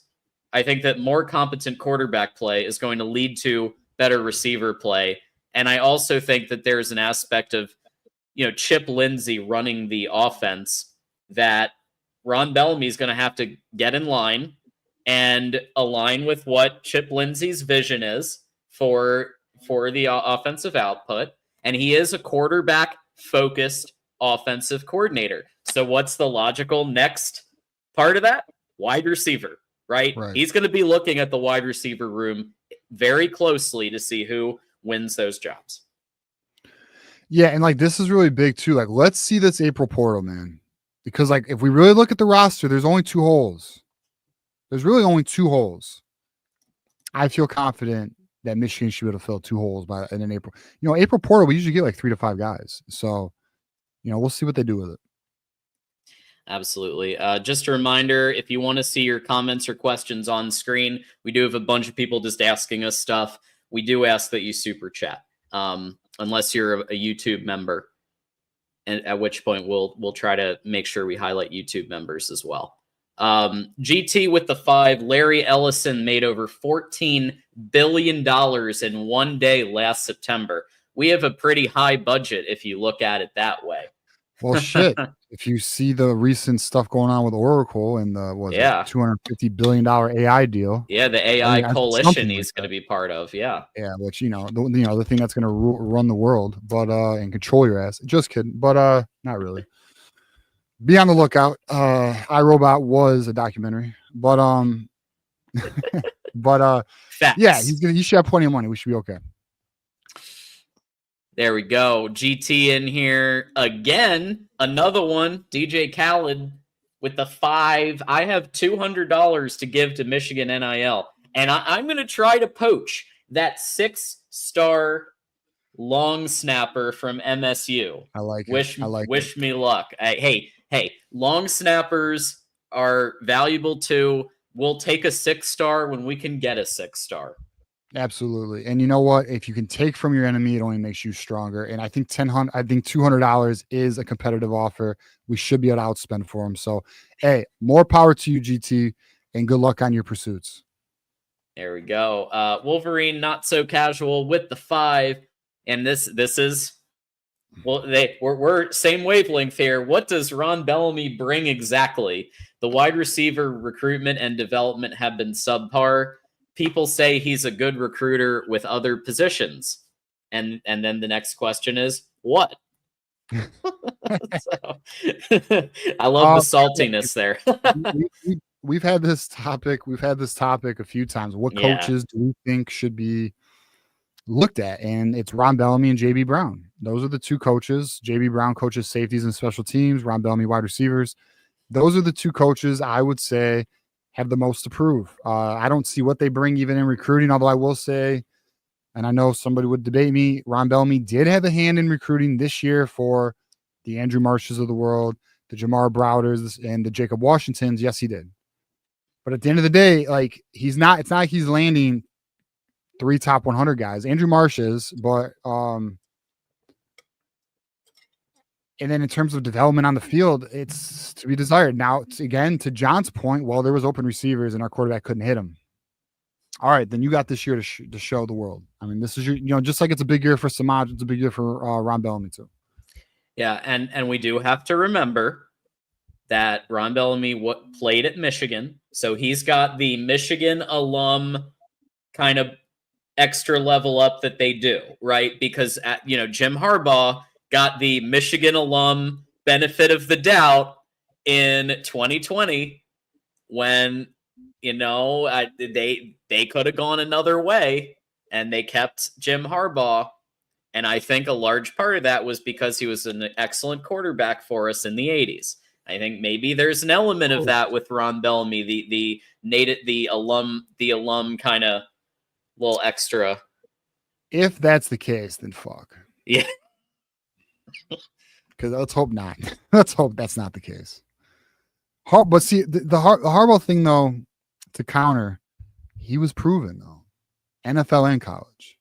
I think that more competent quarterback play is going to lead to better receiver play. And I also think that there's an aspect of, Chip Lindsey running the offense that Ron Bellamy is going to have to get in line and align with what Chip Lindsey's vision is for the offensive output. And he is a quarterback-focused offensive coordinator. So what's the logical next part of that? Wide receiver. Right? He's going to be looking at the wide receiver room very closely to see who wins those jobs. Yeah, and this is really big too. Let's see this April portal, man. Because if we really look at the roster, there's only 2 holes. There's really only 2 holes. I feel confident that Michigan should be able to fill 2 holes in an April. April portal, we usually get 3 to 5 guys. So, we'll see what they do with it. Absolutely. Just a reminder, if you want to see your comments or questions on screen, we do have a bunch of people just asking us stuff. We do ask that you super chat, unless you're a YouTube member, and at which point we'll try to make sure we highlight YouTube members as well. GT with the 5. Larry Ellison made over $14 billion in one day last September. We have a pretty high budget if you look at it that way. Well, shit. If you see the recent stuff going on with Oracle and the $250 billion AI deal. Yeah, the AI coalition he's going to be part of. Yeah. Yeah, which the thing that's going to run the world, but and control your ass. Just kidding, but not really. Be on the lookout. iRobot was a documentary, but Facts. yeah, he should have plenty of money. We should be okay. There we go. GT in here again. Another one. DJ Khaled with the 5. I have $200 to give to Michigan NIL, and I'm going to try to poach that 6-star long snapper from MSU. I like it. Wish me luck. Hey, long snappers are valuable too. We'll take a 6-star when we can get a 6-star. Absolutely. And you know what? If you can take from your enemy, it only makes you stronger. And I think $200 is a competitive offer. We should be able to outspend for him. So, hey, more power to you, GT, and good luck on your pursuits. There we go. Wolverine, not so casual with the 5. And this is, well, we're same wavelength here. What does Ron Bellamy bring exactly? The wide receiver recruitment and development have been subpar. People say he's a good recruiter with other positions. And then the next question is, what? So, I love the saltiness there. We've had this topic a few times. What coaches do we think should be looked at? And it's Ron Bellamy and JB Brown. Those are the two coaches. JB Brown coaches safeties and special teams, Ron Bellamy wide receivers. Those are the two coaches I would say have the most to prove. I don't see what they bring even in recruiting, although I will say, and I know somebody would debate me, Ron Bellamy did have a hand in recruiting this year for the Andrew Marshes of the world, the Jamar Browders, and the Jacob Washingtons. Yes, he did. But at the end of the day, like, it's not like he's landing 3 top 100 guys. Andrew Marshes, but and then in terms of development on the field, it's to be desired. Now, again, to John's point, well, there was open receivers and our quarterback couldn't hit him. All right, then you got this year to show the world. I mean, this is just like it's a big year for Samaj, it's a big year for Ron Bellamy too. Yeah, and we do have to remember that Ron Bellamy played at Michigan, so he's got the Michigan alum kind of extra level up that they do, right? Because Jim Harbaugh got the Michigan alum benefit of the doubt in 2020 when, they could have gone another way and they kept Jim Harbaugh. And I think a large part of that was because he was an excellent quarterback for us in the 80s. I think maybe there's an element of that with Ron Bellamy, the alum kind of little extra. If that's the case, then fuck. Yeah. Because let's hope not. Let's hope that's not the case. But see, the Harbaugh thing, though, to counter, he was proven, though. NFL and college.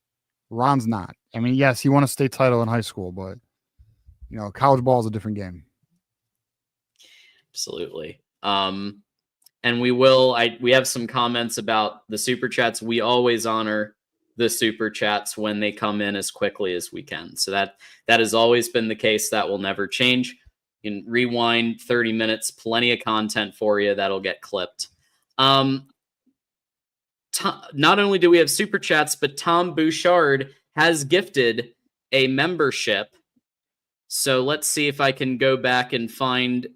Ron's not. I mean, yes, he won a state title in high school, but, college ball is a different game. Absolutely. And we have some comments about the Super Chats. We always honor the Super Chats when they come in as quickly as we can. So that has always been the case. That will never change. You can rewind 30 minutes, plenty of content for you that'll get clipped. Not only do we have Super Chats, but Tom Bouchard has gifted a membership. So let's see if I can go back and find.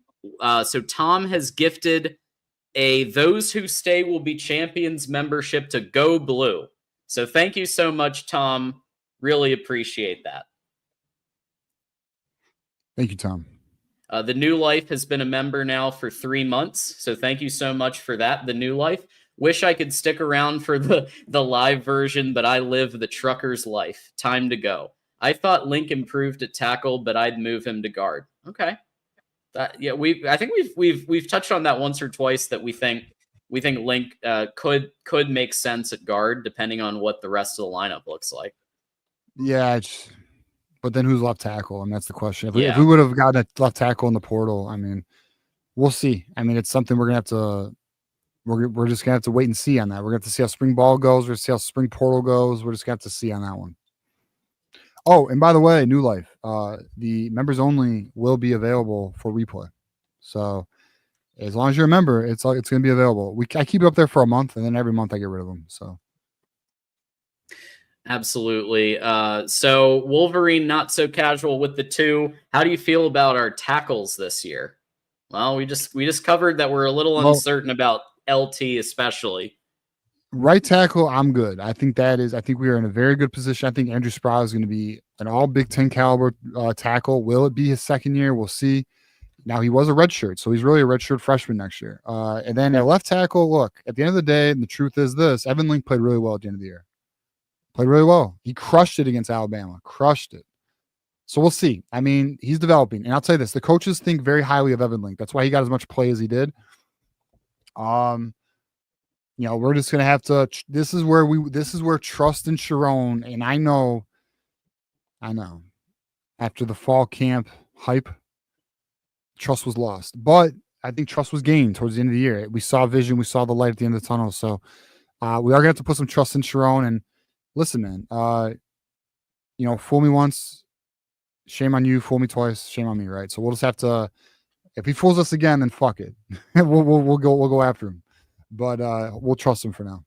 So Tom has gifted a Those Who Stay Will Be Champions membership to Go Blue. So thank you so much, Tom. Really appreciate that. Thank you, Tom. The New Life has been a member now for 3 months. So thank you so much for that, The New Life. Wish I could stick around for the live version, but I live the trucker's life. Time to go. I thought Link improved at tackle, but I'd move him to guard. Okay. I think we've touched on that once or twice that we think Link could make sense at guard depending on what the rest of the lineup looks like. Yeah, but then who's left tackle? And that's the question. If we would have gotten a left tackle in the portal, I mean, we'll see. I mean, it's something we're just gonna have to wait and see on that. We're gonna have to see how spring ball goes. We're gonna see how spring portal goes. We're just gonna have to see on that one. Oh, and by the way, New Life, the members only will be available for replay. So as long as you're a member, it's going to be available. I keep it up there for a month, and then every month I get rid of them. So Absolutely. So Wolverine, not so casual with the 2. How do you feel about our tackles this year? Well, we just covered that we're a little uncertain about LT especially. Right tackle, I'm good. I think we are in a very good position. I think Andrew Sproul is going to be an all Big Ten caliber tackle. Will it be his second year? We'll see. Now, he was a redshirt, so he's really a redshirt freshman next year. And then at left tackle, look, at the end of the day, and the truth is this, Evan Link played really well at the end of the year. Played really well. He crushed it against Alabama. Crushed it. So we'll see. I mean, he's developing. And I'll tell you this, the coaches think very highly of Evan Link. That's why he got as much play as he did. We're just gonna have to. This is where trust in Sharon, and I know. After the fall camp hype, trust was lost, but I think trust was gained towards the end of the year. We saw vision, we saw the light at the end of the tunnel. So we are gonna have to put some trust in Sharon. And listen, man, fool me once, shame on you. Fool me twice, shame on me. Right? So we'll just have to. If he fools us again, then fuck it. we'll go after him. But we'll trust him for now.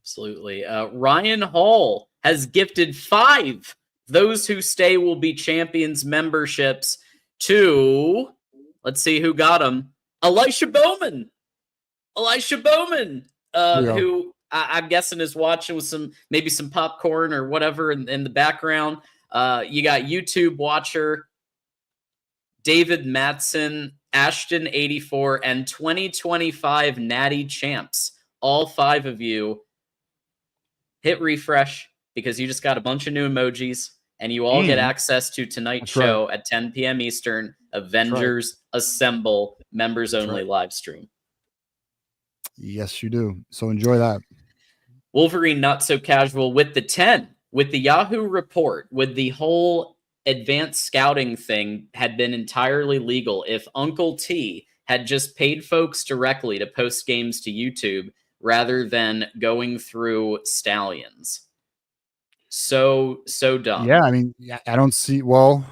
Absolutely. Ryan Hall has gifted 5 Those Who Stay Will Be Champions memberships to, let's see who got them, Elisha Bowman, who I'm guessing is watching with maybe some popcorn or whatever in the background. You got YouTube watcher David Matson, Ashton 84, and 2025 Natty Champs. All 5 of you hit refresh because you just got a bunch of new emojis, and you all get access to tonight's show at 10 p.m. Eastern, Avengers Assemble, members only live stream. Yes, you do. So enjoy that. Wolverine, not so casual with the 10, with the Yahoo report, with the whole advanced scouting thing had been entirely legal if Uncle T had just paid folks directly to post games to YouTube rather than going through stallions. So dumb. Yeah, I mean, I don't see. Well,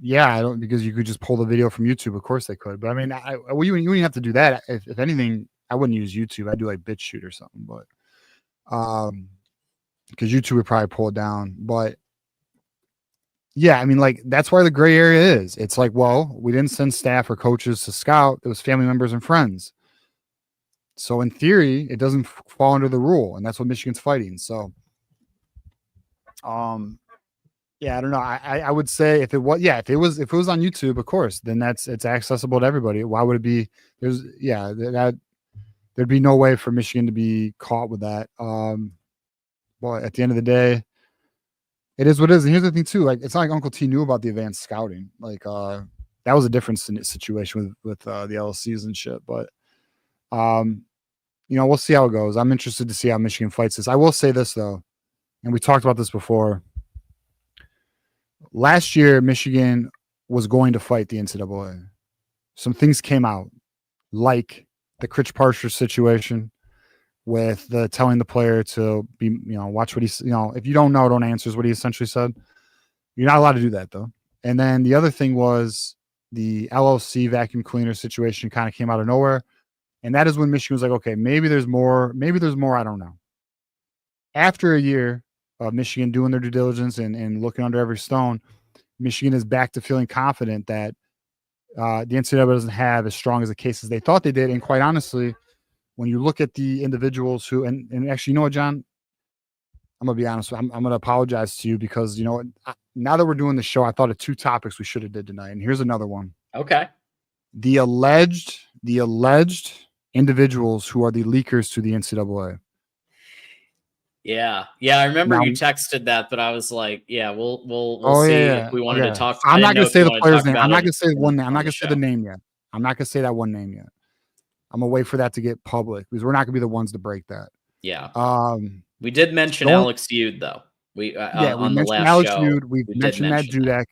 yeah, I don't, because you could just pull the video from YouTube. Of course they could, but I mean, you wouldn't have to do that. If anything, I wouldn't use YouTube. I'd do like BitChute or something, but because YouTube would probably pull it down. But yeah, I mean, like, that's where the gray area is. It's like, well, we didn't send staff or coaches to scout. It was family members and friends. So in theory, it doesn't fall under the rule, and that's what Michigan's fighting. So, yeah, I don't know. I would say if it was on YouTube, of course, then it's accessible to everybody. Why would it be? There'd be no way for Michigan to be caught with that. But at the end of the day, it is what it is. And here's the thing too, like, it's not like Uncle T knew about the advanced scouting. Like, that was a different situation with the LSCs and shit. But, we'll see how it goes. I'm interested to see how Michigan fights this. I will say this though, and we talked about this before. Last year, Michigan was going to fight the NCAA. Some things came out, like the Critch Parcher situation, with the telling the player to be, watch what he's, if you don't know, don't answer is what he essentially said. You're not allowed to do that though. And then the other thing was the LLC vacuum cleaner situation kind of came out of nowhere. And that is when Michigan was like, okay, maybe there's more. I don't know. After a year of Michigan doing their due diligence and looking under every stone, Michigan is back to feeling confident that the NCAA doesn't have as strong as the case as they thought they did. And quite honestly, when you look at the individuals who, and actually, you know what, John, I'm going to be honest. I'm going to apologize to you because, now that we're doing the show, I thought of 2 topics we should have did tonight. And here's another one. Okay. The alleged individuals who are the leakers to the NCAA. Yeah. I remember you texted that, but I was like, yeah, we'll see if we wanted to talk. I'm not going to say the player's name. I'm not going to say one name. I'm not going to say the name yet. I'm not going to say that one name yet. I'm going to wait for that to get public because we're not going to be the ones to break that. Yeah. We did mention Alex Feud, though. We on the last Alex show. Feud. We've mentioned Matt Dudek.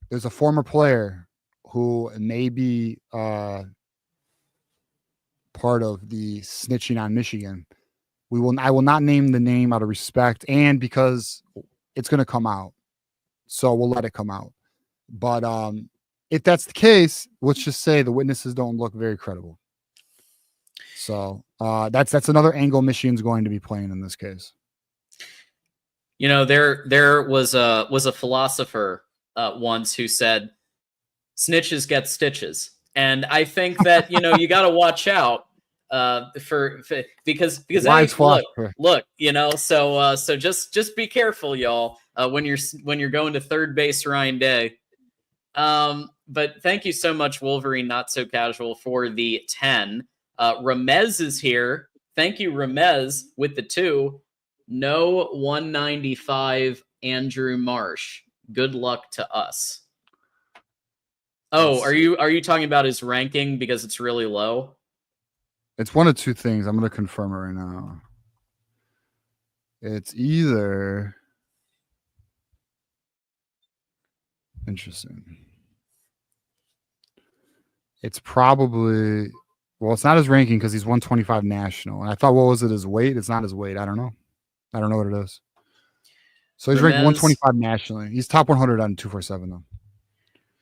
There's a former player who may be part of the snitching on Michigan. I will not name the name out of respect and because it's going to come out. So we'll let it come out. But if that's the case, let's just say the witnesses don't look very credible. So that's another angle Michigan's going to be playing in this case. You know, there was a philosopher once who said, "Snitches get stitches," and I think that you got to watch out because hey, look, so just be careful, y'all, when you're going to third base Ryan Day. But thank you so much, Wolverine Not So Casual, for the 10. Ramez is here. Thank you, Ramez, with the 2. No 195 Andrew Marsh. Good luck to us. Oh, are you talking about his ranking because it's really low? It's one of two things. I'm going to confirm it right now. It's either interesting. It's probably it's not his ranking because he's 125 national. And I thought, what was it? His weight? It's not his weight. I don't know what it is. So he's ranked 125 nationally. He's top 100 on 247 though.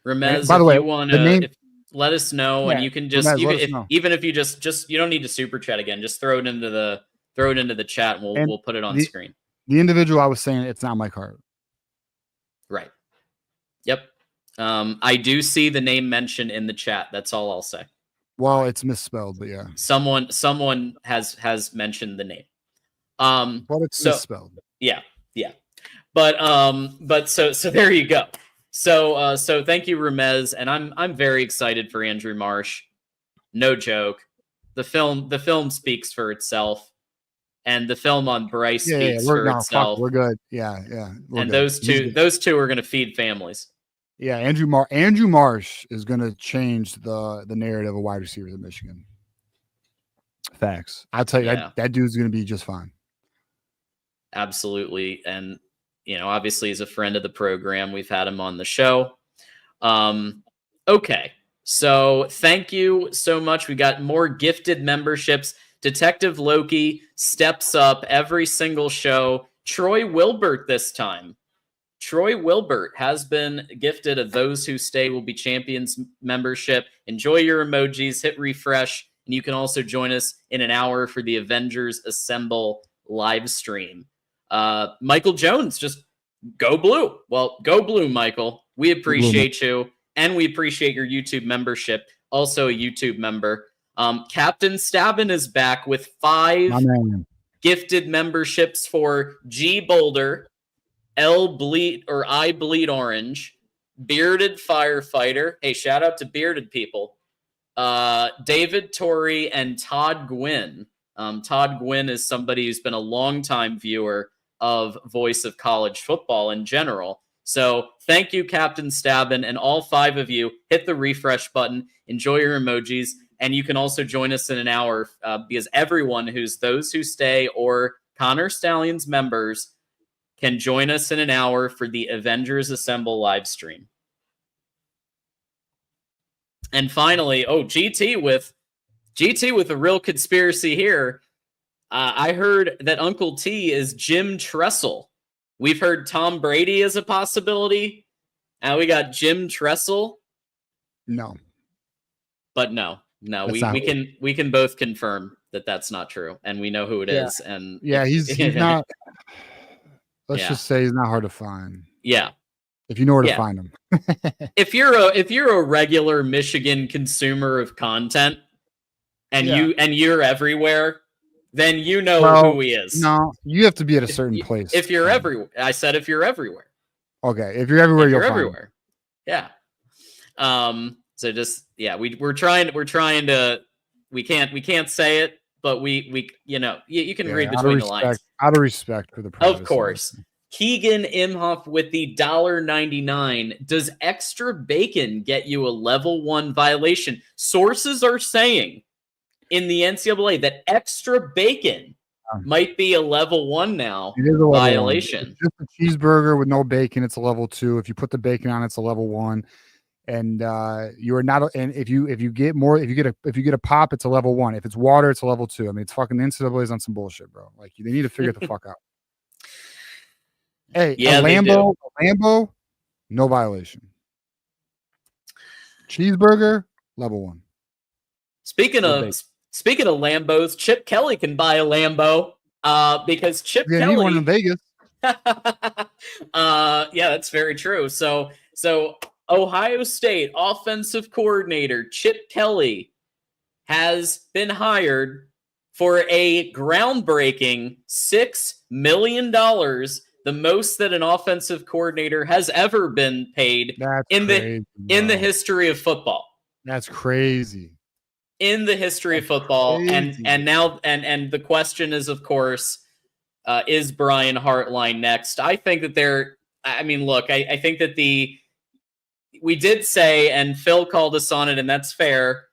Ramez, by the way, you want to let us know, and you can just even if you just you don't need to super chat again. Just throw it into the chat, and we'll put it on screen. The individual I was saying, it's not Mike Hart. Right. Yep. I do see the name mentioned in the chat. That's all I'll say. Well, it's misspelled, but yeah. Someone has mentioned the name. But it's misspelled. Yeah. But so there you go. So thank you, Ramez, and I'm very excited for Andrew Marsh. No joke. The film speaks for itself, and the film on Bryce speaks for itself. We're good. Yeah. And those two are going to feed families. Yeah, Andrew Marsh is going to change the narrative of wide receivers at Michigan. Facts. I'll tell you that dude's going to be just fine. Absolutely, and obviously he's a friend of the program. We've had him on the show. Okay, so thank you so much. We got more gifted memberships. Detective Loki steps up every single show. Troy Wilbert this time. Troy Wilbert has been gifted a Those Who Stay Will Be Champions membership. Enjoy your emojis, hit refresh, and you can also join us in an hour for the Avengers Assemble live stream. Michael Jones, just go blue. Well, go blue, Michael. We appreciate you, and we appreciate your YouTube membership. Also a YouTube member. Captain Stabin is back with 5 gifted memberships for G Boulder, L Bleed or I Bleed Orange, Bearded Firefighter. Hey, shout out to bearded people. David Torrey and Todd Gwynn. Todd Gwynn is somebody who's been a longtime viewer of Voice of College Football in general. So thank you, Captain Stabin, and all 5 of you. Hit the refresh button. Enjoy your emojis. And you can also join us in an hour because everyone who's Those Who Stay or Connor Stallions members can join us in an hour for the Avengers Assemble live stream. And finally, GT with a real conspiracy here. I heard that Uncle T is Jim Tressel. We've heard Tom Brady as a possibility. Now we got Jim Tressel. No. But no, we can both confirm that that's not true, and we know who it is. And he's not. Let's just say he's not hard to find. Yeah. If you know where to find him. If you're a regular Michigan consumer of content and you're everywhere, then you know who he is. No, you have to be at a certain place. If you're everywhere. I said if you're everywhere. Okay, if you're everywhere, you're everywhere. Yeah. So just we're trying to we can't say it, but we you can read between the lines. Out of respect for the privacy. Of course. Keegan Imhoff with the $1.99. Does extra bacon get you a level 1 violation? Sources are saying in the NCAA that extra bacon might be a level 1 now violation. Just a cheeseburger with no bacon, it's a level 2. If you put the bacon on, it's a level 1. And you are not. And if you get a pop, it's a level 1. If it's water, it's a level 2. I mean, it's fucking NCAA is on some bullshit, bro. Like they need to figure the fuck out. Hey, a Lambo No violation. Cheeseburger, level 1. Speaking of Lambos, Chip Kelly can buy a Lambo because Chip You need one in Kelly. Vegas. Yeah, that's very true. So Ohio State offensive coordinator Chip Kelly has been hired for a groundbreaking $6 million, the most that an offensive coordinator has ever been paid in the history of football. That's crazy. In the history of football. Crazy. And now the question is, of course, is Brian Hartline next? I think that I think that we did say, and Phil called us on it, and that's fair.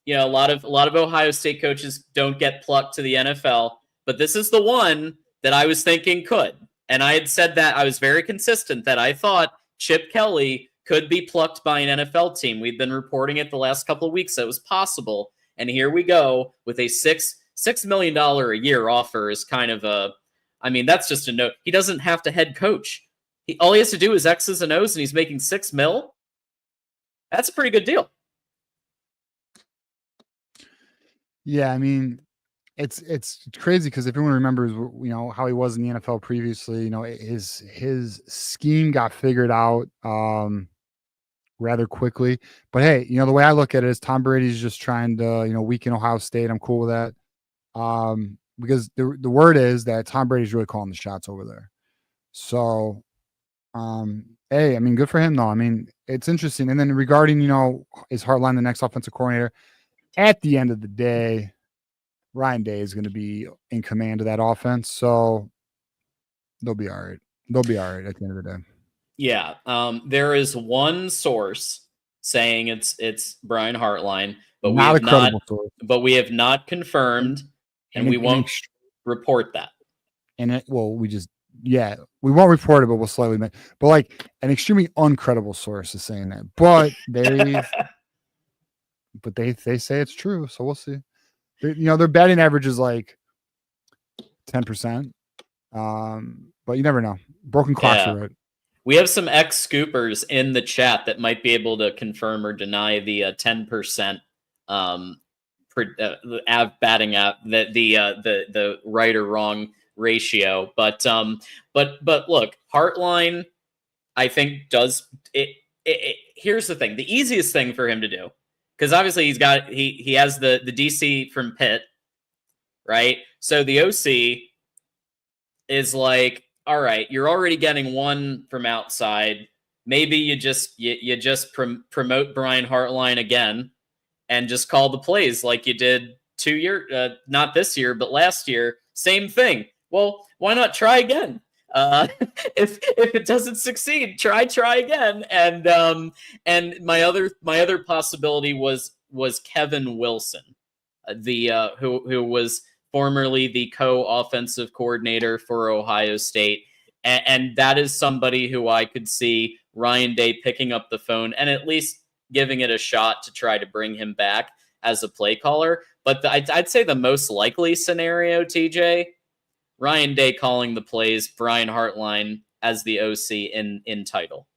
You know, a lot of Ohio State coaches don't get plucked to the NFL, but this is the one that I was thinking could. And I had said that I was very consistent that I thought Chip Kelly could be plucked by an NFL team. We've been reporting it the last couple of weeks that it was possible. And here we go with a $6 million a year offer is kind of that's just a note. He doesn't have to head coach. All he has to do is X's and O's, and he's making $6 million. That's a pretty good deal. Yeah, I mean, it's crazy because if everyone remembers, how he was in the NFL previously, his scheme got figured out rather quickly. But hey, the way I look at it is Tom Brady's just trying to, weaken Ohio State. I'm cool with that. Because the word is that Tom Brady's really calling the shots over there. So, hey, I mean, good for him though. I mean, it's interesting. And then regarding, is Hartline the next offensive coordinator? At the end of the day, Ryan Day is going to be in command of that offense. So they'll be all right. They'll be all right at the end of the day. Yeah. There is one source saying it's Brian Hartline, but we have not confirmed, and we won't report that. And we won't report it, but we'll slightly make. But like an extremely uncredible source is saying that. But they say it's true, so we'll see. Their batting average is like 10%. But you never know. Broken clocks are right. We have some ex-scoopers in the chat that might be able to confirm or deny the 10% batting app, that the right or wrong ratio. But look, Hartline, I think does it. Here's the thing: the easiest thing for him to do, because obviously he has the DC from Pitt, right? So the OC is like, all right, you're already getting one from outside. Maybe you just promote Brian Hartline again and just call the plays like you did 2 years, not this year, but last year. Same thing. Well, why not try again? If it doesn't succeed, try again. And my other possibility was Kevin Wilson, who was formerly the co-offensive coordinator for Ohio State. And that is somebody who I could see Ryan Day picking up the phone and at least giving it a shot to try to bring him back as a play caller. But I'd say the most likely scenario, TJ, Ryan Day calling the plays, Brian Hartline as the OC in title.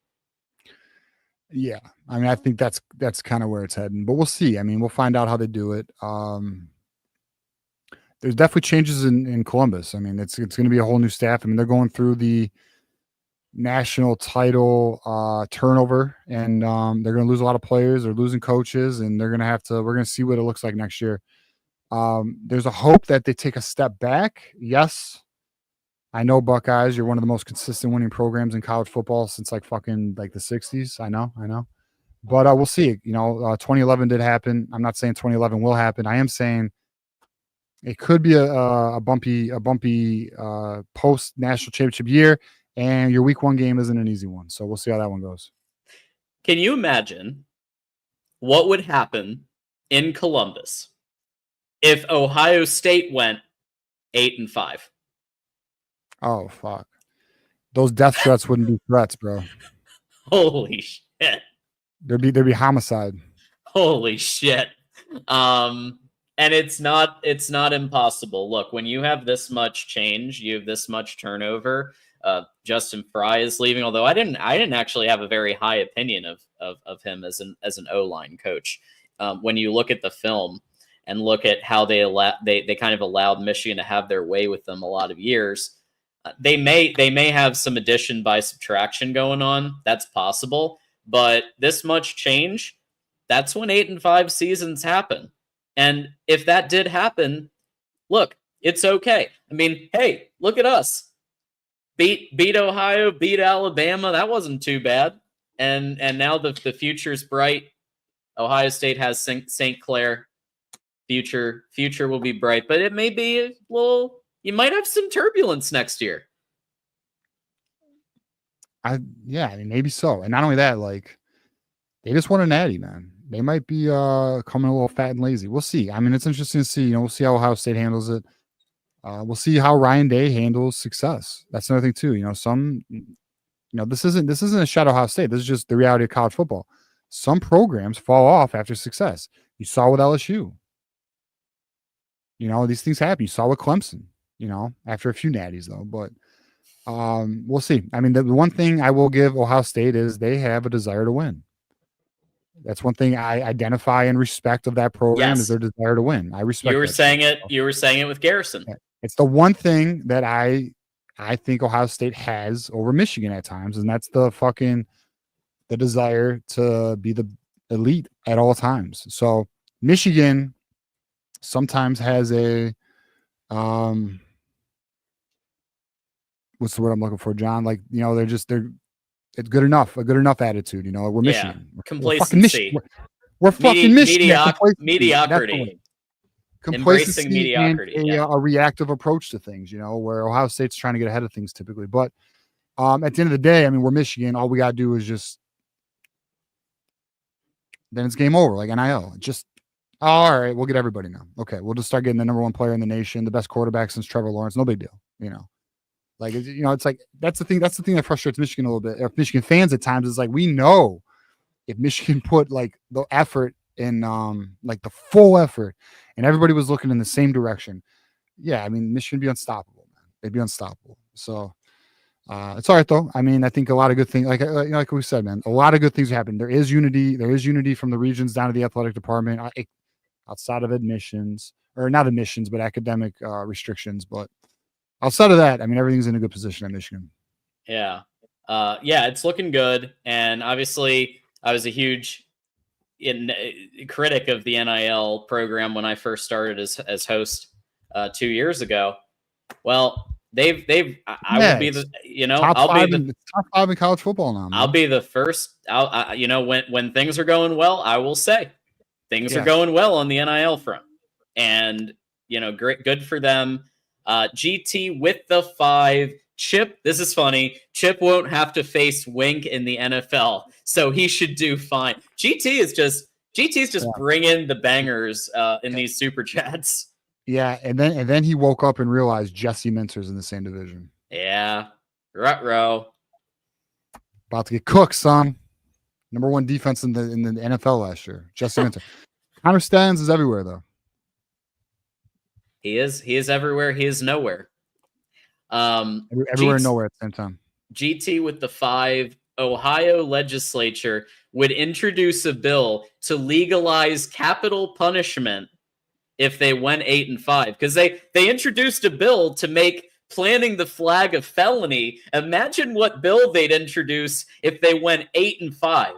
Yeah. I mean, I think that's kind of where it's heading, but we'll see. I mean, we'll find out how they do it. There's definitely changes in Columbus. I mean, it's going to be a whole new staff. I mean, they're going through the national title turnover, and they're going to lose a lot of players. They're losing coaches, and we're going to see what it looks like next year. There's a hope that they take a step back. Yes, I know, Buckeyes, you're one of the most consistent winning programs in college football since like the 60s. I know. But we'll see. 2011 did happen. I'm not saying 2011 will happen. I am saying it could be a bumpy post national championship year, and your week 1 game isn't an easy one. So we'll see how that one goes. Can you imagine what would happen in Columbus if Ohio State went 8-5? Oh, fuck. Those death threats wouldn't be threats, bro. Holy shit. There'd be homicide. Holy shit. And it's not impossible. Look, when you have this much change, you have this much turnover, Justin Fry is leaving, although I didn't actually have a very high opinion of him as an O-line coach. When you look at the film and look at how they kind of allowed Michigan to have their way with them a lot of years, they may have some addition by subtraction going on. That's possible, but this much change, that's when 8-5 seasons happen. And if that did happen, look, it's okay. I mean, hey, look at us. Beat Ohio, beat Alabama. That wasn't too bad. And now the future's bright. Ohio State has St. Clair. Future will be bright, but it may be a little. You might have some turbulence next year. I mean, maybe so. And not only that, like, they just won a natty, man. They might be coming a little fat and lazy. We'll see. I mean, it's interesting to see. We'll see how Ohio State handles it. We'll see how Ryan Day handles success. That's another thing too. This isn't a shot at Ohio State. This is just the reality of college football. Some programs fall off after success. You saw with LSU. These things happen. You saw with Clemson. After a few natties though. But we'll see. I mean, the one thing I will give Ohio State is they have a desire to win. That's one thing I identify and respect of that program is their desire to win. I respect. You were saying it with Garrison. It's the one thing that I think Ohio State has over Michigan at times, and that's the desire to be the elite at all times. So Michigan sometimes has a what's the word I'm looking for, John? Like, it's good enough, a good enough attitude. We're Michigan. Complacency. We're fucking Michigan. Mediocrity. Complacency, embracing mediocrity, and a reactive approach to things, where Ohio State's trying to get ahead of things typically. But at the end of the day, I mean, we're Michigan. All we got to do is then it's game over, like NIL. All right, we'll get everybody now. Okay, we'll just start getting the number one player in the nation, the best quarterback since Trevor Lawrence. No big deal, Like, it's like that's the thing that frustrates Michigan a little bit. Or Michigan fans at times is like, we know if Michigan put like the effort in, like the full effort, and everybody was looking in the same direction. Yeah, I mean, Michigan would be unstoppable, man. They'd be unstoppable. So it's all right though. I mean, I think a lot of good things, like we said, man, a lot of good things happen. There is unity. There is unity from the regions down to the athletic department, outside of admissions, or not admissions, but academic restrictions. But outside of that, I mean, everything's in a good position at Michigan. Yeah. It's looking good. And obviously, I was a huge critic of the NIL program when I first started as host 2 years ago. Well, I will be the, top five in college football now, man. I'll be the first. When things are going well, I will say things are going well on the NIL front, and great, good for them. GT with the 5. Chip, this is funny. Chip won't have to face Wink in the NFL, so he should do fine. GT's just bringing the bangers in these super chats. Yeah, and then he woke up and realized Jesse Minter's in the same division. Yeah, ruh-roh. About to get cooked, son. Number 1 defense in the NFL last year. Jesse Minter. Connor Stans is everywhere though. He is everywhere. He is nowhere. Everywhere and nowhere at the same time. GT with the 5. Ohio legislature would introduce a bill to legalize capital punishment if they went 8-5, because they introduced a bill to make planting the flag a felony. Imagine what bill they'd introduce if they went 8-5.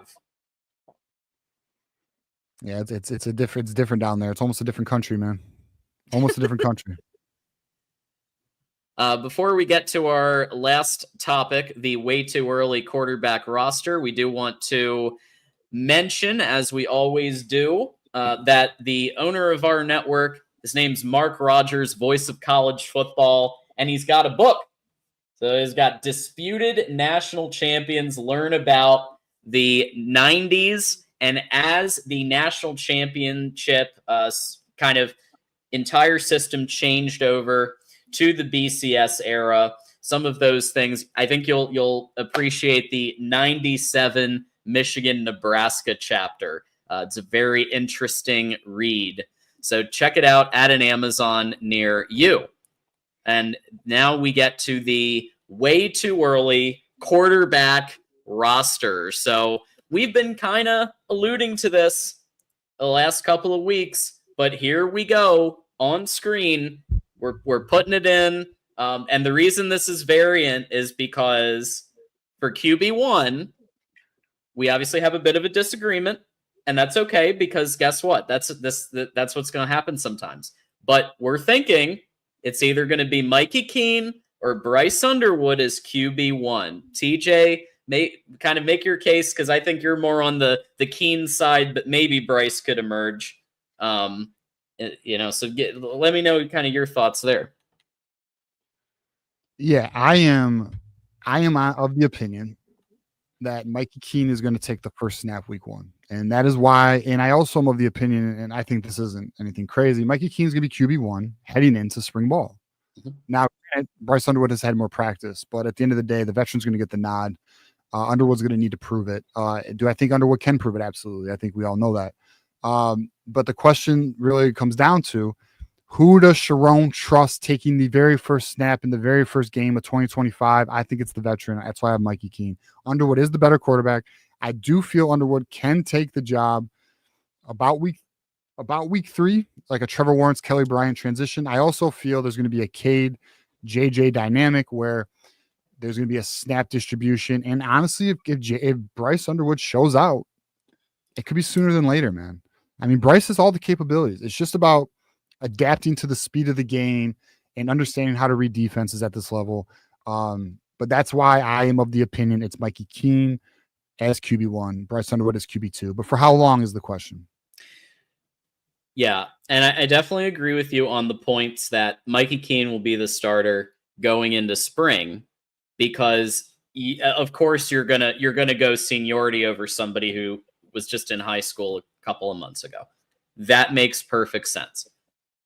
Yeah, it's different down there. It's almost a different country, man. Almost a different country. Before we get to our last topic, the way too early quarterback roster, we do want to mention, as we always do, that the owner of our network, his name's Mark Rogers, voice of college football, and he's got a book. So he's got Disputed National Champions, learn about the 90s, and as the national championship kind of entire system changed over to the BCS era, some of those things, I think you'll appreciate the 97 Michigan-Nebraska chapter. It's a very interesting read. So check it out at an Amazon near you. And now we get to the way too early quarterback roster. So we've been kind of alluding to this the last couple of weeks, but here we go on screen. We're putting it in. And the reason this is variant is because for QB1, we obviously have a bit of a disagreement, and that's okay because guess what? That's what's going to happen sometimes. But we're thinking it's either going to be Mikey Keene or Bryce Underwood as QB1. TJ, make your case because I think you're more on the Keene side, but maybe Bryce could emerge. So let me know kind of your thoughts there. Yeah, I am of the opinion that Mikey Keene is going to take the first snap week 1. And that is why, and I also am of the opinion, and I think this isn't anything crazy, Mikey Keene is going to be QB1 heading into spring ball. Mm-hmm. Now, Bryce Underwood has had more practice, but at the end of the day, the veteran's going to get the nod. Underwood's going to need to prove it. Do I think Underwood can prove it? Absolutely. I think we all know that. But the question really comes down to, who does Sharon trust taking the very first snap in the very first game of 2025? I think it's the veteran. That's why I have Mikey Keene. Underwood is the better quarterback. I do feel Underwood can take the job about week 3, like a Trevor Lawrence, Kelly Bryant transition. I also feel there's going to be a Cade JJ dynamic where there's going to be a snap distribution. And honestly, if Bryce Underwood shows out, it could be sooner than later, man. I mean, Bryce has all the capabilities. It's just about adapting to the speed of the game and understanding how to read defenses at this level. But that's why I am of the opinion it's Mikey Keene as QB1, Bryce Underwood as QB2. But for how long is the question? Yeah, and I definitely agree with you on the points that Mikey Keene will be the starter going into spring because, of course, you're gonna go seniority over somebody who was just in high school a couple of months ago. That makes perfect sense.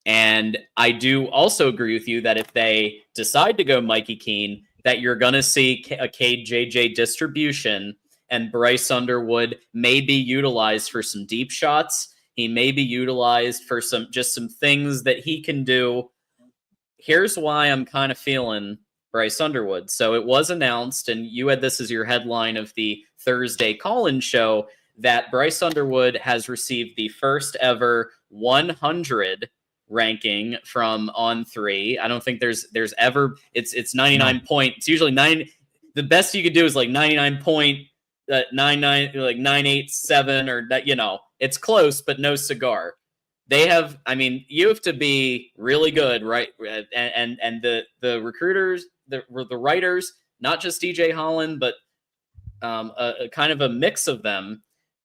And I do also agree with you that if they decide to go Mikey Keene, that you're going to see a Cade JJ distribution and Bryce Underwood may be utilized for some deep shots. He may be utilized for some things that he can do. Here's why I'm kind of feeling Bryce Underwood. So it was announced, and you had this as your headline of the Thursday call-in show, that Bryce Underwood has received the first ever 100 ranking from On3. I don't think there's ever it's 99 point. It's usually 9. The best you could do is like 99.99, like 987 or that. It's close, but no cigar. They have. I mean, you have to be really good, right? And the recruiters, the writers, not just DJ Holland, but a kind of a mix of them.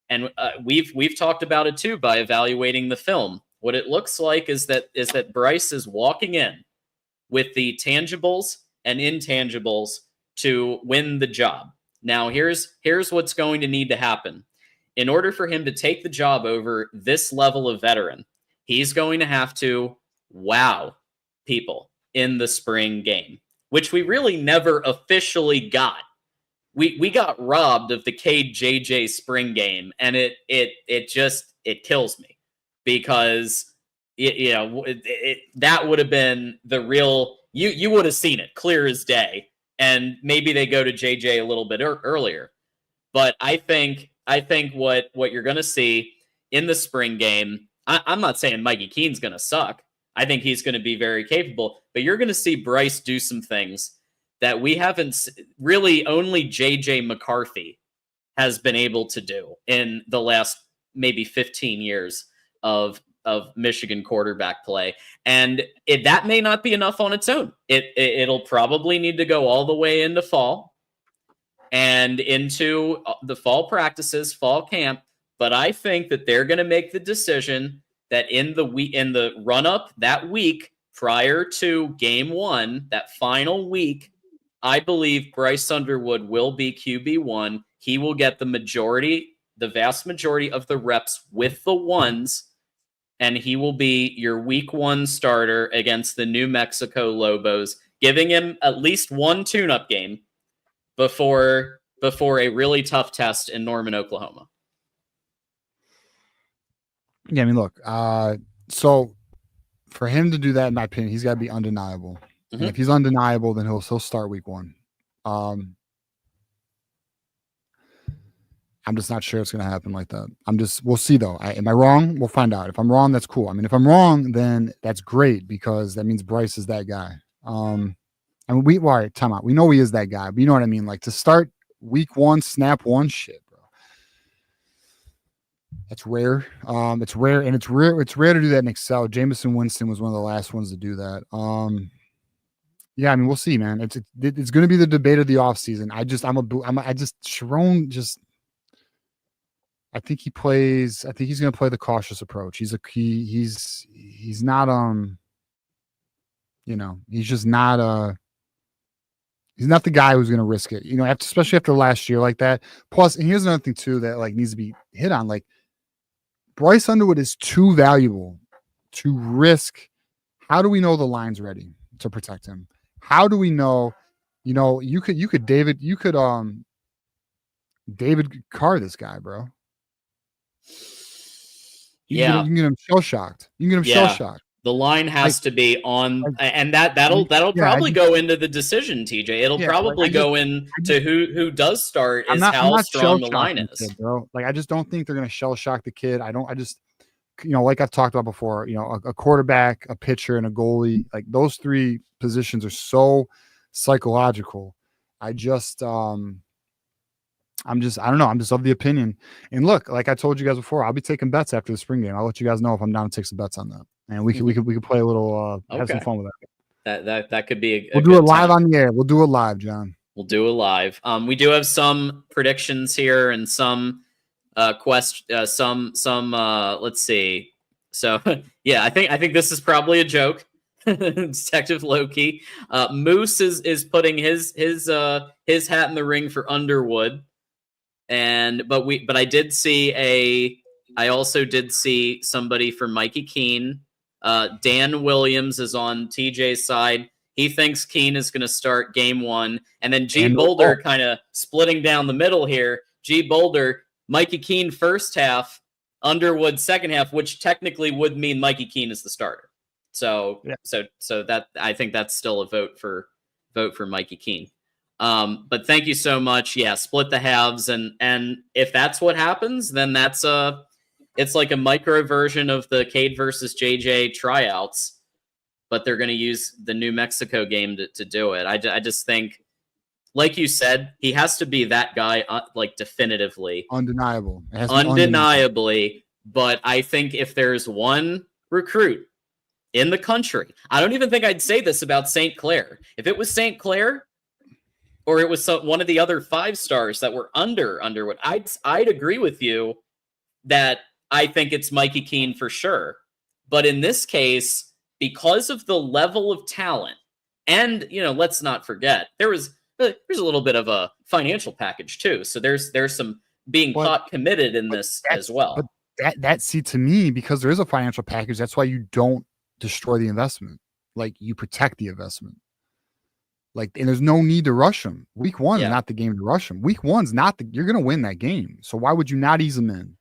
And we've talked about it too by evaluating the film. What it looks like is that Bryce is walking in with the tangibles and intangibles to win the job. Now, here's what's going to need to happen. In order for him to take the job over this level of veteran, he's going to have to wow people in the spring game, which we really never officially got. We got robbed of the Cade JJ spring game, and it kills me. Because that would have been the real you would have seen it clear as day, and maybe they go to JJ a little bit earlier. But I think what you're going to see in the spring game, I'm not saying Mikey Keene's going to suck. I think he's going to be very capable, but you're going to see Bryce do some things that we haven't really. Only JJ McCarthy has been able to do in the last maybe 15 years of Michigan quarterback play. And that may not be enough on its own. It'll probably need to go all the way into fall and into the fall practices, fall camp. But I think that they're going to make the decision that in the run up that week prior to game 1, that final week, I believe Bryce Underwood will be QB1. He will get the vast majority of the reps with the ones, and he will be your week 1 starter against the New Mexico Lobos, giving him at least one tune-up game before a really tough test in Norman, Oklahoma. Yeah, I mean, look, so for him to do that, in my opinion, he's got to be undeniable. Mm-hmm. And if he's undeniable, then he'll start week 1. I'm just not sure it's going to happen like that. We'll see though. Am I wrong? We'll find out. If I'm wrong, that's cool. I mean, if I'm wrong, then that's great because that means Bryce is that guy. Time out. We know he is that guy, but you know what I mean? Like to start week 1, snap 1 shit, bro. That's rare. It's rare to do that in Excel. Jameson Winston was one of the last ones to do that. Yeah, I mean, we'll see, man. It's going to be the debate of the offseason. Sharon just, I think he's going to play the cautious approach. He's not, he's just not, he's not the guy who's going to risk it, especially after last year like that. Plus, and here's another thing too, that like needs to be hit on. Like Bryce Underwood is too valuable to risk. How do we know the line's ready to protect him? How do we know, you could David Carr this guy, bro. You can get him shell shocked. The line has to be on, and that'll probably go into the decision, TJ. It'll probably go into who does start is how strong the line is, kid, bro. Like I just don't think they're gonna shell shock the kid. Like I've talked about before, a quarterback, a pitcher, and a goalie, like those 3 positions are so psychological. I don't know. I'm just of the opinion. And look, like I told you guys before, I'll be taking bets after the spring game. I'll let you guys know if I'm down to take some bets on that. And we could play a little, have some fun with that. That could be we'll do it live on the air. We'll do it live, John. We'll do it live. We do have some predictions here and some let's see. So yeah, I think this is probably a joke. Detective Loki. Moose is putting his hat in the ring for Underwood. But I also did see somebody for Mikey Keene. Dan Williams is on TJ's side. He thinks Keene is going to start game 1. And then G. Boulder kind of splitting down the middle here. G. Boulder, Mikey Keene first half, Underwood second half, which technically would mean Mikey Keene is the starter. So that I think that's still a vote for Mikey Keene. But thank you so much. Yeah, split the halves, and if that's what happens, then it's like a micro version of the Cade versus JJ tryouts, but they're going to use the New Mexico game to do it. I just think, like you said, he has to be that guy, like definitively, undeniably. But I think if there's one recruit in the country, I don't even think I'd say this about St. Clair. If it was St. Clair, or it was one of the other 5 stars that were Underwood, I'd agree with you that I think it's Mikey Keene for sure. But in this case, because of the level of talent, and let's not forget there's a little bit of a financial package too. So there's some being caught committed in this as well. But see, to me, because there is a financial package, that's why you don't destroy the investment. Like you protect the investment. Like, and there's no need to rush them. Week 1 is not the game to rush them. Week 1's not you're going to win that game. So why would you not ease them in?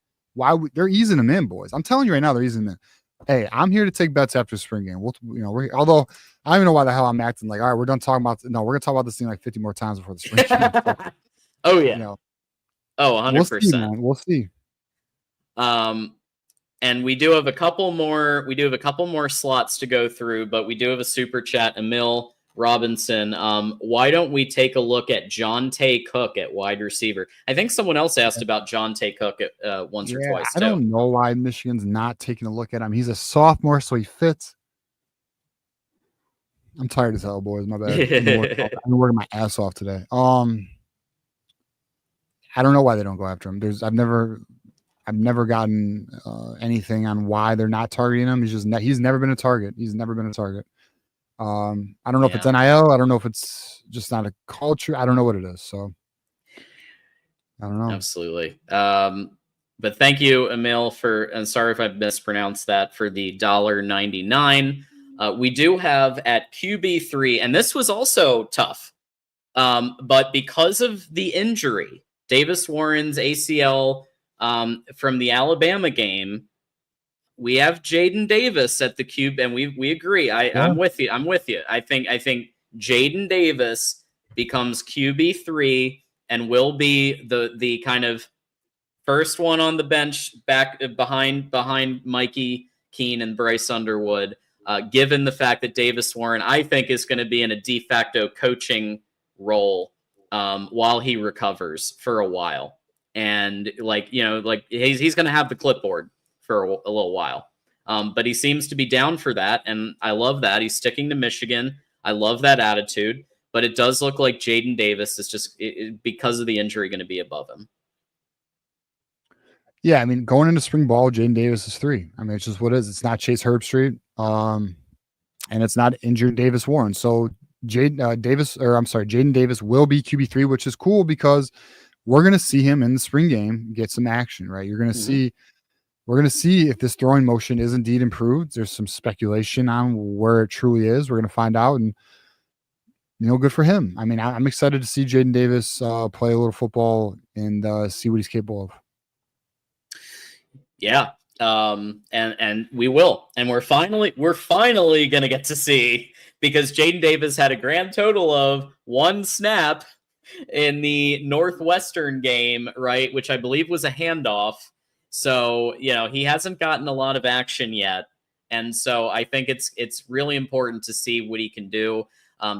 They're easing them in, boys. I'm telling you right now, they're easing them in. Hey, I'm here to take bets after spring game. Although I don't even know why the hell I'm acting like, all right, we're done talking about, no, we're going to talk about this thing like 50 more times before the spring game. Oh yeah. 100%. We'll see. And we do have a couple more slots to go through, but we do have a super chat. Emil Robinson, why don't we take a look at John Tay Cook at wide receiver? I think someone else asked about John Tay Cook once or twice. I don't know why Michigan's not taking a look at him. He's a sophomore, so he fits. I'm tired as hell, boys. My bad. I'm working my ass off today. I don't know why they don't go after him. I've never gotten anything on why they're not targeting him. He's never been a target. I don't know if it's NIL. I don't know if it's just not a culture. I don't know what it is. So I don't know. Absolutely. But thank you, Emil, and sorry if I've mispronounced that, for the $1.99. We do have at QB3, and this was also tough. But because of the injury, Davis Warren's ACL from the Alabama game, we have Jaden Davis at the QB, and we agree. I'm with you. I think Jaden Davis becomes QB3 and will be the kind of first one on the bench back behind Mikey Keene and Bryce Underwood, given the fact that Davis Warren, I think, is going to be in a de facto coaching role while he recovers for a while. And he's going to have the clipboard for a little while. But he seems to be down for that. And I love that. He's sticking to Michigan. I love that attitude. But it does look like Jaden Davis is just, because of the injury, going to be above him. Yeah, I mean, going into spring ball, Jaden Davis is 3. I mean, it's just what it is. It's not Chase Herbstreit, and it's not injured Davis Warren. So Jaden Davis will be QB3, which is cool because we're going to see him in the spring game get some action, right? You're going to see, we're going to see if this throwing motion is indeed improved. There's some speculation on where it truly is. We're going to find out, and good for him. I mean, I'm excited to see Jaden Davis play a little football and see what he's capable of. Yeah. And we will. And we're finally going to get to see, because Jaden Davis had a grand total of 1 snap in the Northwestern game, right? Which I believe was a handoff. So, he hasn't gotten a lot of action yet. And so I think it's really important to see what he can do.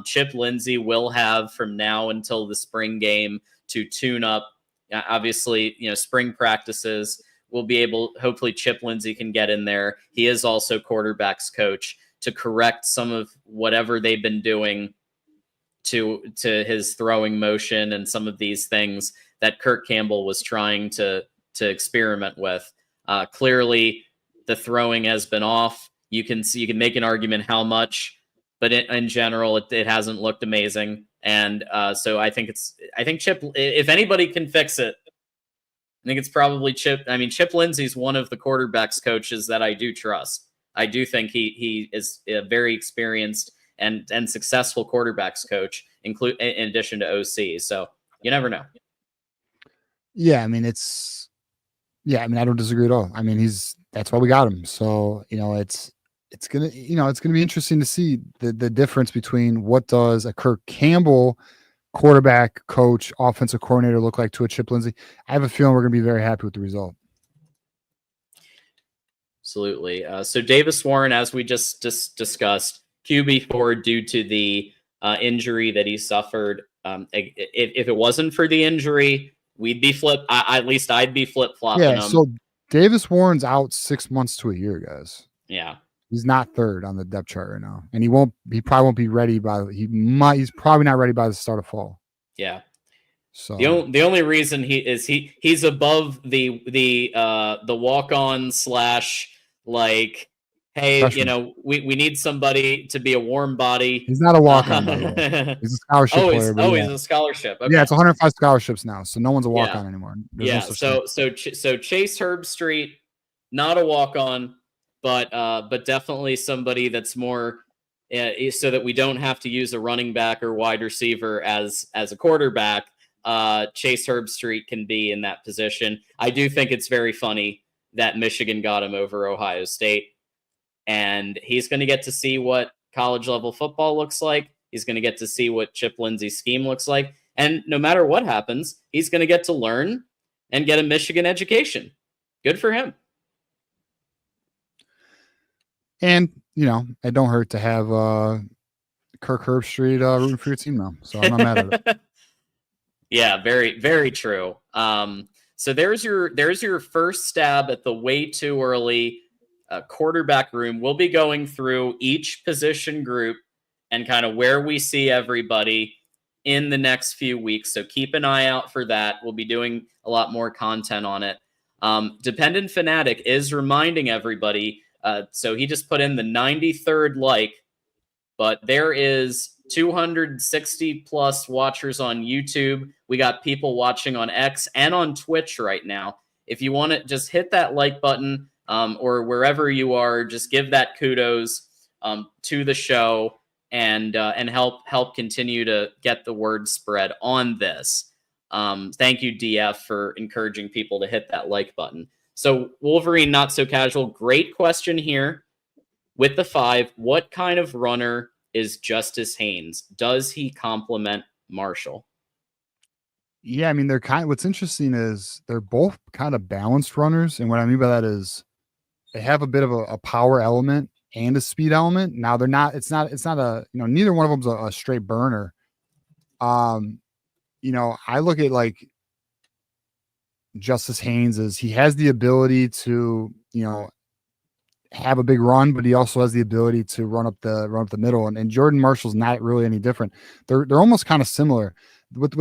Chip Lindsey will have from now until the spring game to tune up. Obviously, spring practices will be able, hopefully Chip Lindsey can get in there. He is also quarterback's coach to correct some of whatever they've been doing to his throwing motion and some of these things that Kirk Campbell was trying to experiment with. Clearly the throwing has been off. You can make an argument how much, but in general, it hasn't looked amazing. And so I think Chip, if anybody can fix it, I think it's probably Chip. I mean, Chip Lindsey's one of the quarterbacks coaches that I do trust. I do think he is a very experienced and successful quarterbacks coach, in addition to OC. So you never know. Yeah, I mean, I don't disagree at all. I mean, that's why we got him. So, it's gonna be interesting to see the difference between what does a Kirk Campbell quarterback coach, offensive coordinator look like to a Chip Lindsey. I have a feeling we're gonna be very happy with the result. Absolutely. So Davis Warren, as we just discussed, QB4 due to the injury that he suffered. If it wasn't for the injury, we'd be at least I'd be flip-flopping him. So Davis Warren's out 6 months to a year, guys. Yeah. He's not 3rd on the depth chart right now. And he probably won't be ready he's probably not ready by the start of fall. Yeah. So the only reason he's above the walk-on / like, hey, freshman. we need somebody to be a warm body. He's not a walk-on. He's a scholarship player. He's a scholarship. Okay. Yeah, it's 105 scholarships now, so no one's a walk-on anymore. There's so Chase Herbstreit, not a walk-on, but definitely somebody that's more so that we don't have to use a running back or wide receiver as a quarterback. Chase Herbstreit can be in that position. I do think it's very funny that Michigan got him over Ohio State. And he's going to get to see what college level football looks like. He's going to get to see what Chip Lindsey's scheme looks like. And no matter what happens, he's going to get to learn and get a Michigan education. Good for him. And, it don't hurt to have Kirk Herbstreit rooting for your team now. So I'm not mad at it. Yeah, very, very true. So there's your first stab at the way too early quarterback room. We'll be going through each position group and kind of where we see everybody in the next few weeks. So keep an eye out for that. We'll be doing a lot more content on it. Dependent Fanatic is reminding everybody. So he just put in the 93rd like, but there is 260 plus watchers on YouTube. We got people watching on X and on Twitch right now. If you want to just hit that like button, or wherever you are, just give that kudos to the show and help continue to get the word spread on this. Thank you, DF, for encouraging people to hit that like button. So Wolverine Not So Casual, great question here. With the 5, what kind of runner is Justice Haynes? Does he complement Marshall. Yeah, I mean, they're what's interesting is they're both kind of balanced runners. And what I mean by that is they have a bit of a power element and a speed element. Now they're not, it's not a, neither one of them's a straight burner. I look at like Justice Haynes as he has the ability to, have a big run, but he also has the ability to run up the middle. And Jordan Marshall's not really any different. They're almost kind of similar. What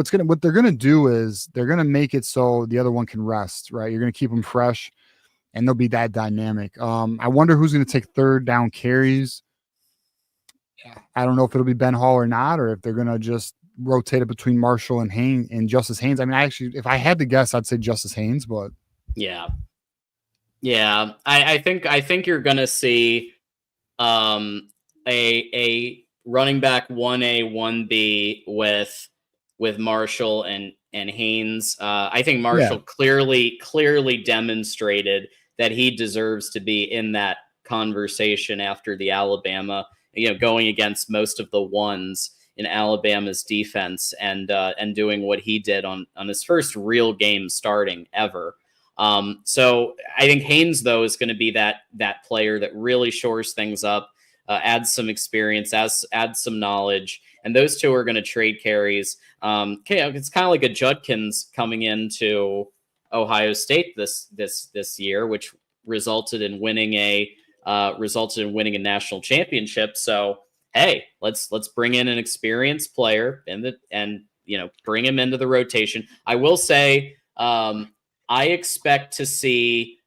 they're gonna do is they're gonna make it so the other one can rest, right? You're gonna keep them fresh, and they'll be that dynamic. I wonder who's gonna take third down carries. I don't know if it'll be Ben Hall or not, or if they're gonna just rotate it between Marshall and Justice Haynes. I mean, if I had to guess, I'd say Justice Haynes, but yeah. I think you're gonna see a running back 1A 1B with Marshall and Haynes. I think Marshall clearly demonstrated that he deserves to be in that conversation after the Alabama, going against most of the ones in Alabama's defense and doing what he did on his first real game starting ever. So I think Haynes, though, is going to be that player that really shores things up, adds some experience, adds some knowledge, and those two are going to trade carries. It's kind of like a Judkins coming into Ohio State this year, which resulted in winning a national championship. So hey, let's bring in an experienced player and bring him into the rotation. I will say, I expect to see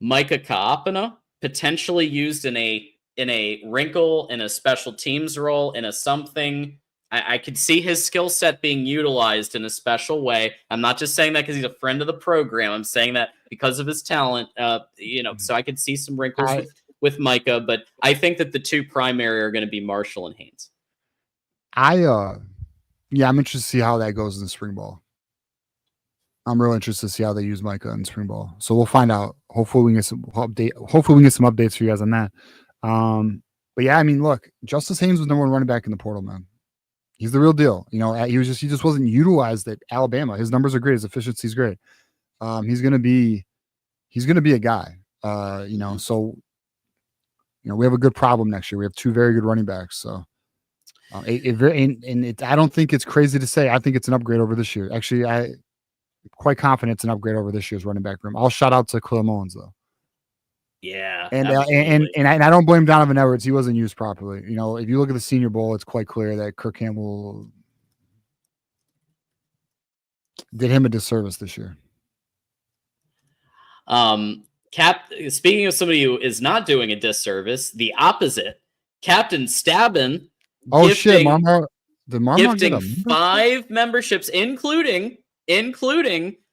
Micah Kaapana potentially used in a wrinkle, in a special teams role, in a something. I could see his skill set being utilized in a special way. I'm not just saying that because he's a friend of the program. I'm saying that because of his talent. So I could see some wrinkles with Micah, but I think that the two primary are going to be Marshall and Haynes. I'm interested to see how that goes in the spring ball. I'm real interested to see how they use Micah in spring ball. So we'll find out. Hopefully we can get some updates for you guys on that. But yeah, I mean, look, Justice Haynes was number one running back in the portal, man. He's the real deal. He just wasn't utilized at Alabama. His numbers are great. His efficiency is great. He's gonna be a guy. So we have a good problem next year. We have two very good running backs. So I don't think it's crazy to say. I think it's an upgrade over this year. Actually, I'm quite confident it's an upgrade over this year's running back room. I'll shout out to Khalil Mullins though. Yeah, and I don't blame Donovan Edwards. He wasn't used properly. If you look at the Senior Bowl, it's quite clear that Kirk Campbell did him a disservice this year. Speaking of somebody who is not doing a disservice, the opposite, Captain Stabbin. Oh shit, Marmar! Did Marmar gifting get a 5 memberships, including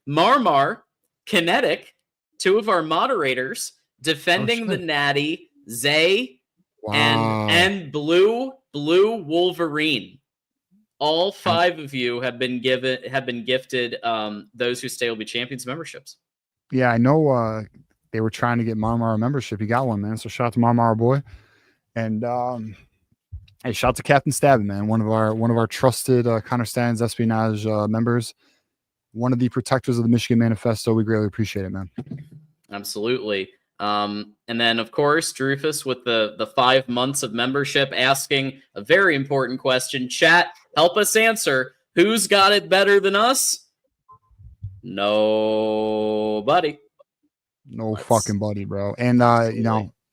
Marmar, Kinetic, 2 of our moderators. Defending the Natty, Zay, and Blue Wolverine. All 5 of you have been gifted Those Who Stay Will Be Champions memberships. Yeah, I know they were trying to get Marmar a membership. He got one, man. So shout out to Marmar boy. And hey, shout out to Captain Stabbin, man. One of our trusted Connor Stans espionage members. One of the protectors of the Michigan Manifesto. We greatly appreciate it, man. Absolutely. And then, of course, Drufus with the 5 months of membership, asking a very important question. Chat, help us answer. Who's got it better than us? Nobody. No fucking buddy, bro. And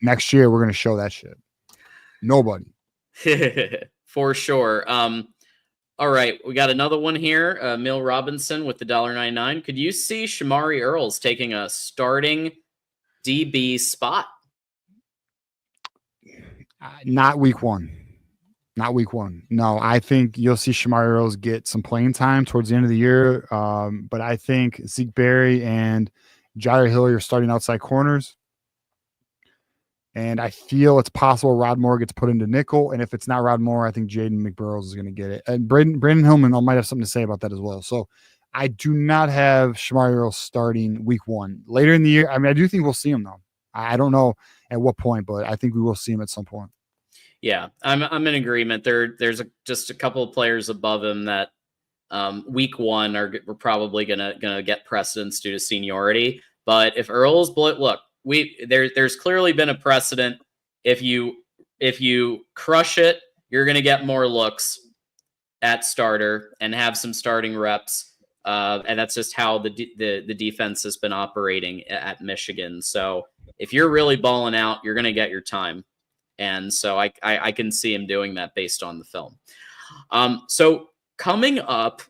next year we're gonna show that shit. Nobody. For sure. All right, we got another one here. Mill Robinson with the $1.99. Could you see Shamari Earls taking a starting DB spot? Not week one. No, I think you'll see Shamari Earls get some playing time towards the end of the year. But I think Zeke Berry and Jair Hillier are starting outside corners. And I feel it's possible Rod Moore gets put into nickel. And if it's not Rod Moore, I think Jaden McBurrows is going to get it. And Brandon Hillman might have something to say about that as well. So I do not have Shamari Earls starting week one. Later in the year, I mean, I do think we'll see him, though. I don't know at what point, but I think we will see him at some point. Yeah, I'm in agreement. There's just a couple of players above him that week one we're probably gonna get precedence due to seniority. But if Earl's look, there's clearly been a precedent. If you crush it, you're gonna get more looks at starter and have some starting reps. And that's just how the defense has been operating at Michigan. So if you're really balling out, you're gonna get your time. And so I can see him doing that based on the film. So coming up,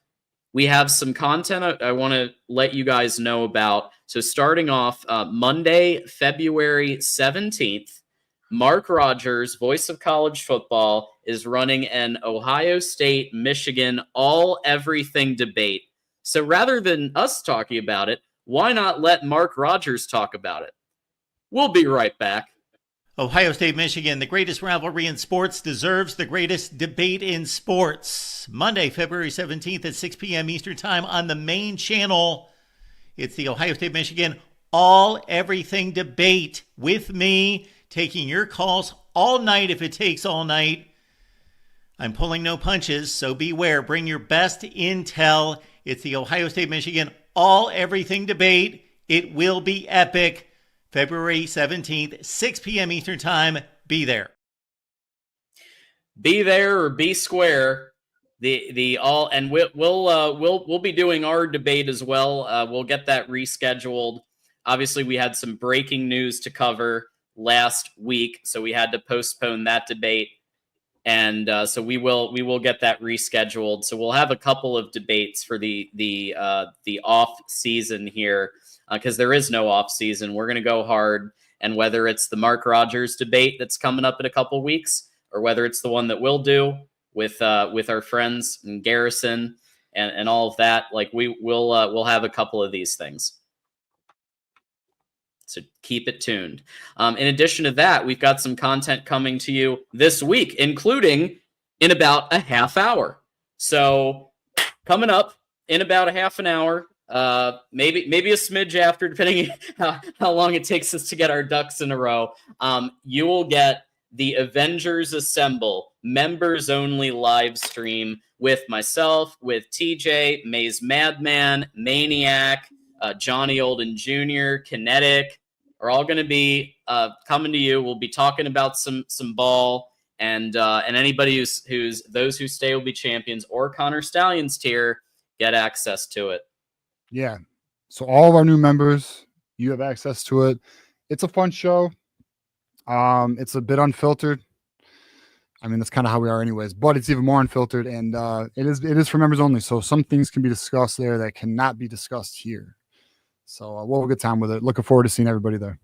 we have some content I want to let you guys know about. So starting off Monday, February 17th, Mark Rogers, voice of college football, is running an Ohio State, Michigan, all-everything debate. So rather than us talking about it, why not let Mark Rogers talk about it? We'll be right back. Ohio State, Michigan, the greatest rivalry in sports deserves the greatest debate in sports. Monday, February 17th at 6 p.m. Eastern Time on the main channel. It's the Ohio State, Michigan all-everything debate with me, taking your calls all night if it takes all night. I'm pulling no punches, so beware. Bring your best intel. It's the Ohio State, Michigan all-everything debate. It will be epic. February 17th, 6 p.m. Eastern Time. Be there. Be there or be square. And we'll be doing our debate as well. We'll get that rescheduled. Obviously, we had some breaking news to cover last week, so we had to postpone that debate. And so we will get that rescheduled. So we'll have a couple of debates for the off season here. Because there is no off season. We're going to go hard. And whether it's the Mark Rogers debate that's coming up in a couple weeks, or whether it's the one that we'll do with our friends in Garrison and all of that, like we'll have a couple of these things. So keep it tuned. In addition to that, we've got some content coming to you this week, including in about a half hour. So coming up in about a half an hour, maybe a smidge after, depending how long it takes us to get our ducks in a row. You will get the Avengers Assemble members only live stream with myself, with TJ, Maze Madman, Maniac, Johnny Olden Jr., Kinetic, are all going to be coming to you. We'll be talking about some ball, and anybody who's those who stay will be champions, or Connor Stallions tier get access to it. Yeah. So all of our new members, you have access to it. It's a fun show. It's a bit unfiltered. I mean, that's kind of how we are anyways, but it's even more unfiltered, and it is for members only. So some things can be discussed there that cannot be discussed here. So we'll have a good time with it. Looking forward to seeing everybody there.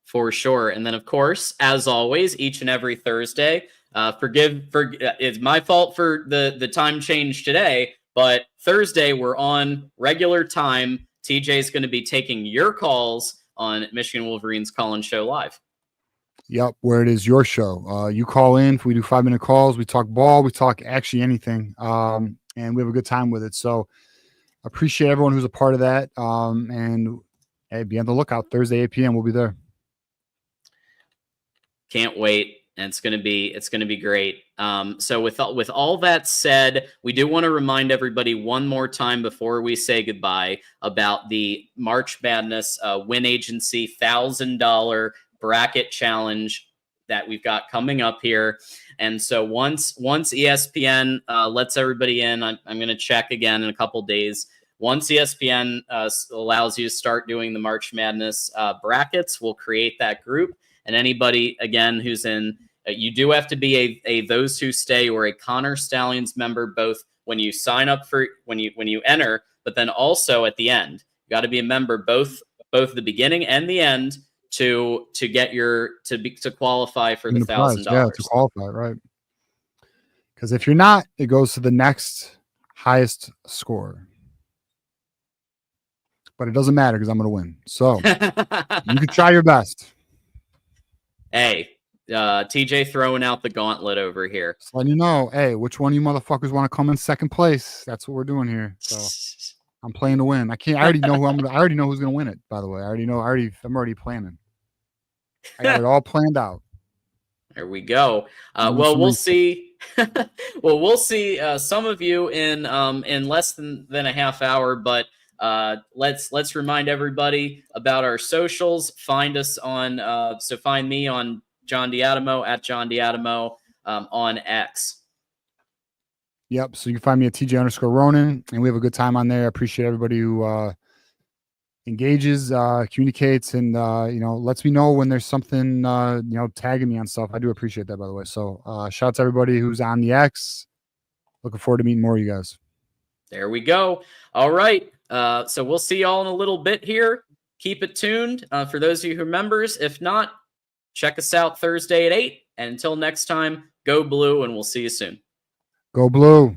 For sure. And then, of course, as always, each and every Thursday, it's my fault for the time change today, but Thursday we're on regular time. TJ's going to be taking your calls on Michigan Wolverines Call-In Show Live. Yep, where it is your show. You call in. We do 5-minute calls. We talk ball. We talk actually anything, and we have a good time with it. So appreciate everyone who's a part of that. And hey, be on the lookout. Thursday, 8 p.m. We'll be there. Can't wait. And it's going to be great. So with all that said, we do want to remind everybody one more time before we say goodbye about the March Madness Win Agency $1,000 bracket challenge that we've got coming up here. And so once ESPN lets everybody in, I'm going to check again in a couple days. Once ESPN allows you to start doing the March Madness brackets, we'll create that group. And anybody, again, who's in, you do have to be a Those Who Stay or a Connor Stallions member, both when you sign up for, when you enter, but then also at the end. You got to be a member both the beginning and the end to get to qualify for the $1,000. Yeah, to qualify, right? Because if you're not, it goes to the next highest score. But it doesn't matter because I'm going to win. So you can try your best. Hey, TJ throwing out the gauntlet over here. Just letting you know, hey, which one of you motherfuckers want to come in second place? That's what we're doing here. So I'm playing to win. I already know I already know who's gonna win it, by the way. I'm already planning. I got it all planned out. There we go. Give me Well, some we'll research. see. Well, we'll see some of you in less than a half hour. But let's remind everybody about our socials. Find us on find me on John Diadamo at John Diadamo on X. Yep. So you can find me at TJ_Ronin, and we have a good time on there. I appreciate everybody who engages, communicates, and lets me know when there's something, tagging me on stuff. I do appreciate that, by the way. So shout out to everybody who's on the X. Looking forward to meeting more of you guys. There we go. All right. So we'll see y'all in a little bit here. Keep it tuned for those of you who are members. If not, check us out Thursday at 8. And until next time, go blue, and we'll see you soon. Go blue.